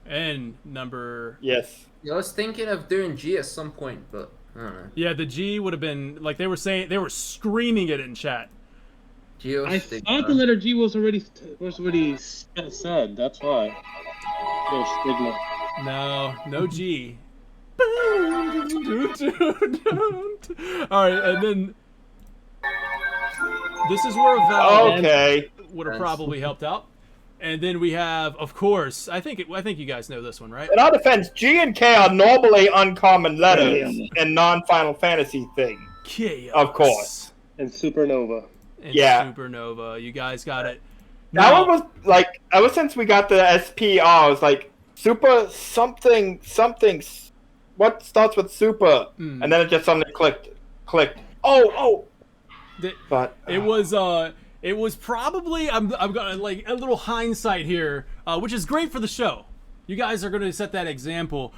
And number. Yes. I was thinking of doing G at some point, but I don't know. Yeah, the G would have been like they were screaming it in chat. I thought the letter G was already said. That's why. No stigma. No G. All right, and then this is where Val Okay. would have probably helped out. And then we have, of course, I think you guys know this one, right? In our defense, G and K are normally uncommon letters in non-Final Fantasy thing. Chaos. Of course. And Supernova. And Yeah. Supernova. You guys got it. That Now- one was like, ever since we got the SPR, it was like super something. What starts with super? And then it just suddenly clicked. Oh. But It was probably I've got like a little hindsight here, which is great for the show. You guys are going to set that example.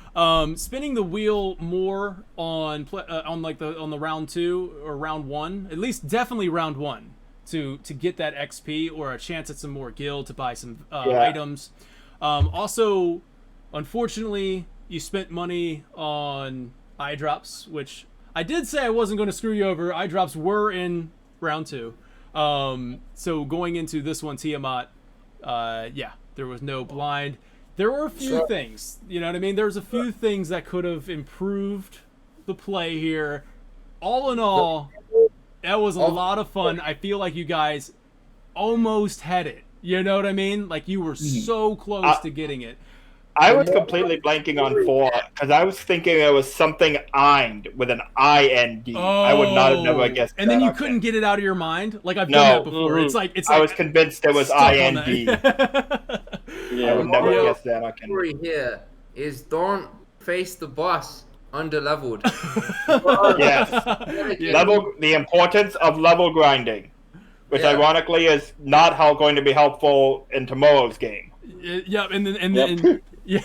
Spinning the wheel more on the round 2 or round 1, at least definitely round 1, to get that XP or a chance at some more gil to buy some items. Also, unfortunately, you spent money on eye drops, which I did say I wasn't going to screw you over. Eye drops were in round 2. So going into this one, Tiamat, there was no blind. There were a few things, you know what I mean? There was a few things that could have improved the play here. All in all, that was a lot of fun. I feel like you guys almost had it. You know what I mean? Like you were so close to getting it. I was completely blanking on 4 because I was thinking it was something IND with an IND. I would not have never guessed. And then you couldn't get it out of your mind. Like I've done that before. It's like I was convinced it was IND. Yeah. I would never guess that. The story here is don't face the boss under-leveled. Yes. The importance of level grinding, which ironically is not going to be helpful in tomorrow's game. Yeah, and yeah,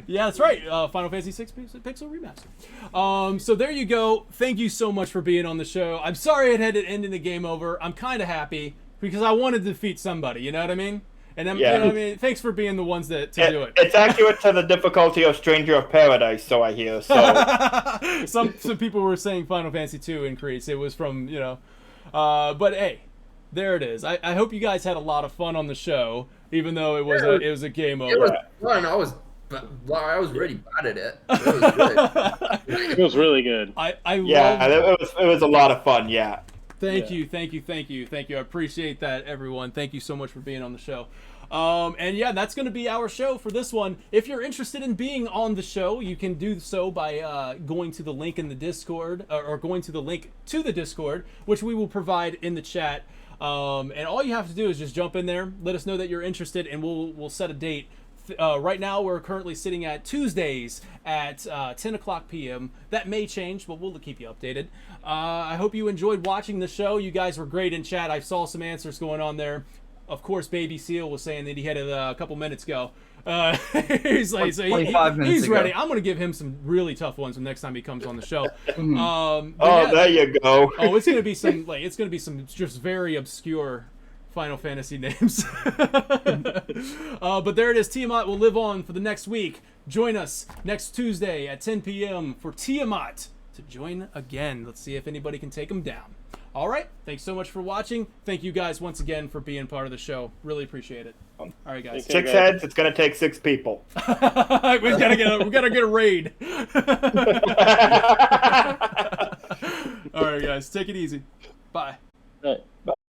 that's right. Final Fantasy 6 Pixel Remaster. So there you go. Thank you so much for being on the show. I'm sorry it had to end in the game over. I'm kind of happy because I wanted to defeat somebody. You know what I mean? And you know what I mean? Thanks for being the ones to do it. It's accurate to the difficulty of Stranger of Paradise, so I hear. So some people were saying Final Fantasy 2 increase. It was from but hey, there it is. I hope you guys had a lot of fun on the show, even though it was a game over. It was fun. I was really bad at it. It was good. It was really good. It was a lot of fun. Yeah. Thank you. I appreciate that, everyone. Thank you so much for being on the show. And yeah, that's going to be our show for this one. If you're interested in being on the show, you can do so by going to the link in the Discord, or going to the link to the Discord, which we will provide in the chat. And all you have to do is just jump in there, let us know that you're interested, and we'll set a date. Right now, we're currently sitting at Tuesdays at 10 o'clock p.m. That may change, but we'll keep you updated. I hope you enjoyed watching the show. You guys were great in chat. I saw some answers going on there. Of course, Baby Seal was saying that he had it a couple minutes ago. He's like, so 25 minutes he's ago. ready. I'm going to give him some really tough ones the next time he comes on the show. There you go. It's going to be some just very obscure Final Fantasy names. But there it is. Tiamat will live on for the next week. Join us next Tuesday at 10 p.m. for Tiamat to join again. Let's see if anybody can take him down. All right. Thanks so much for watching. Thank you guys once again for being part of the show. Really appreciate it. All right, guys. 6 heads. It's going to take 6 people. we gotta get a raid. All right, guys. Take it easy. Bye. All right.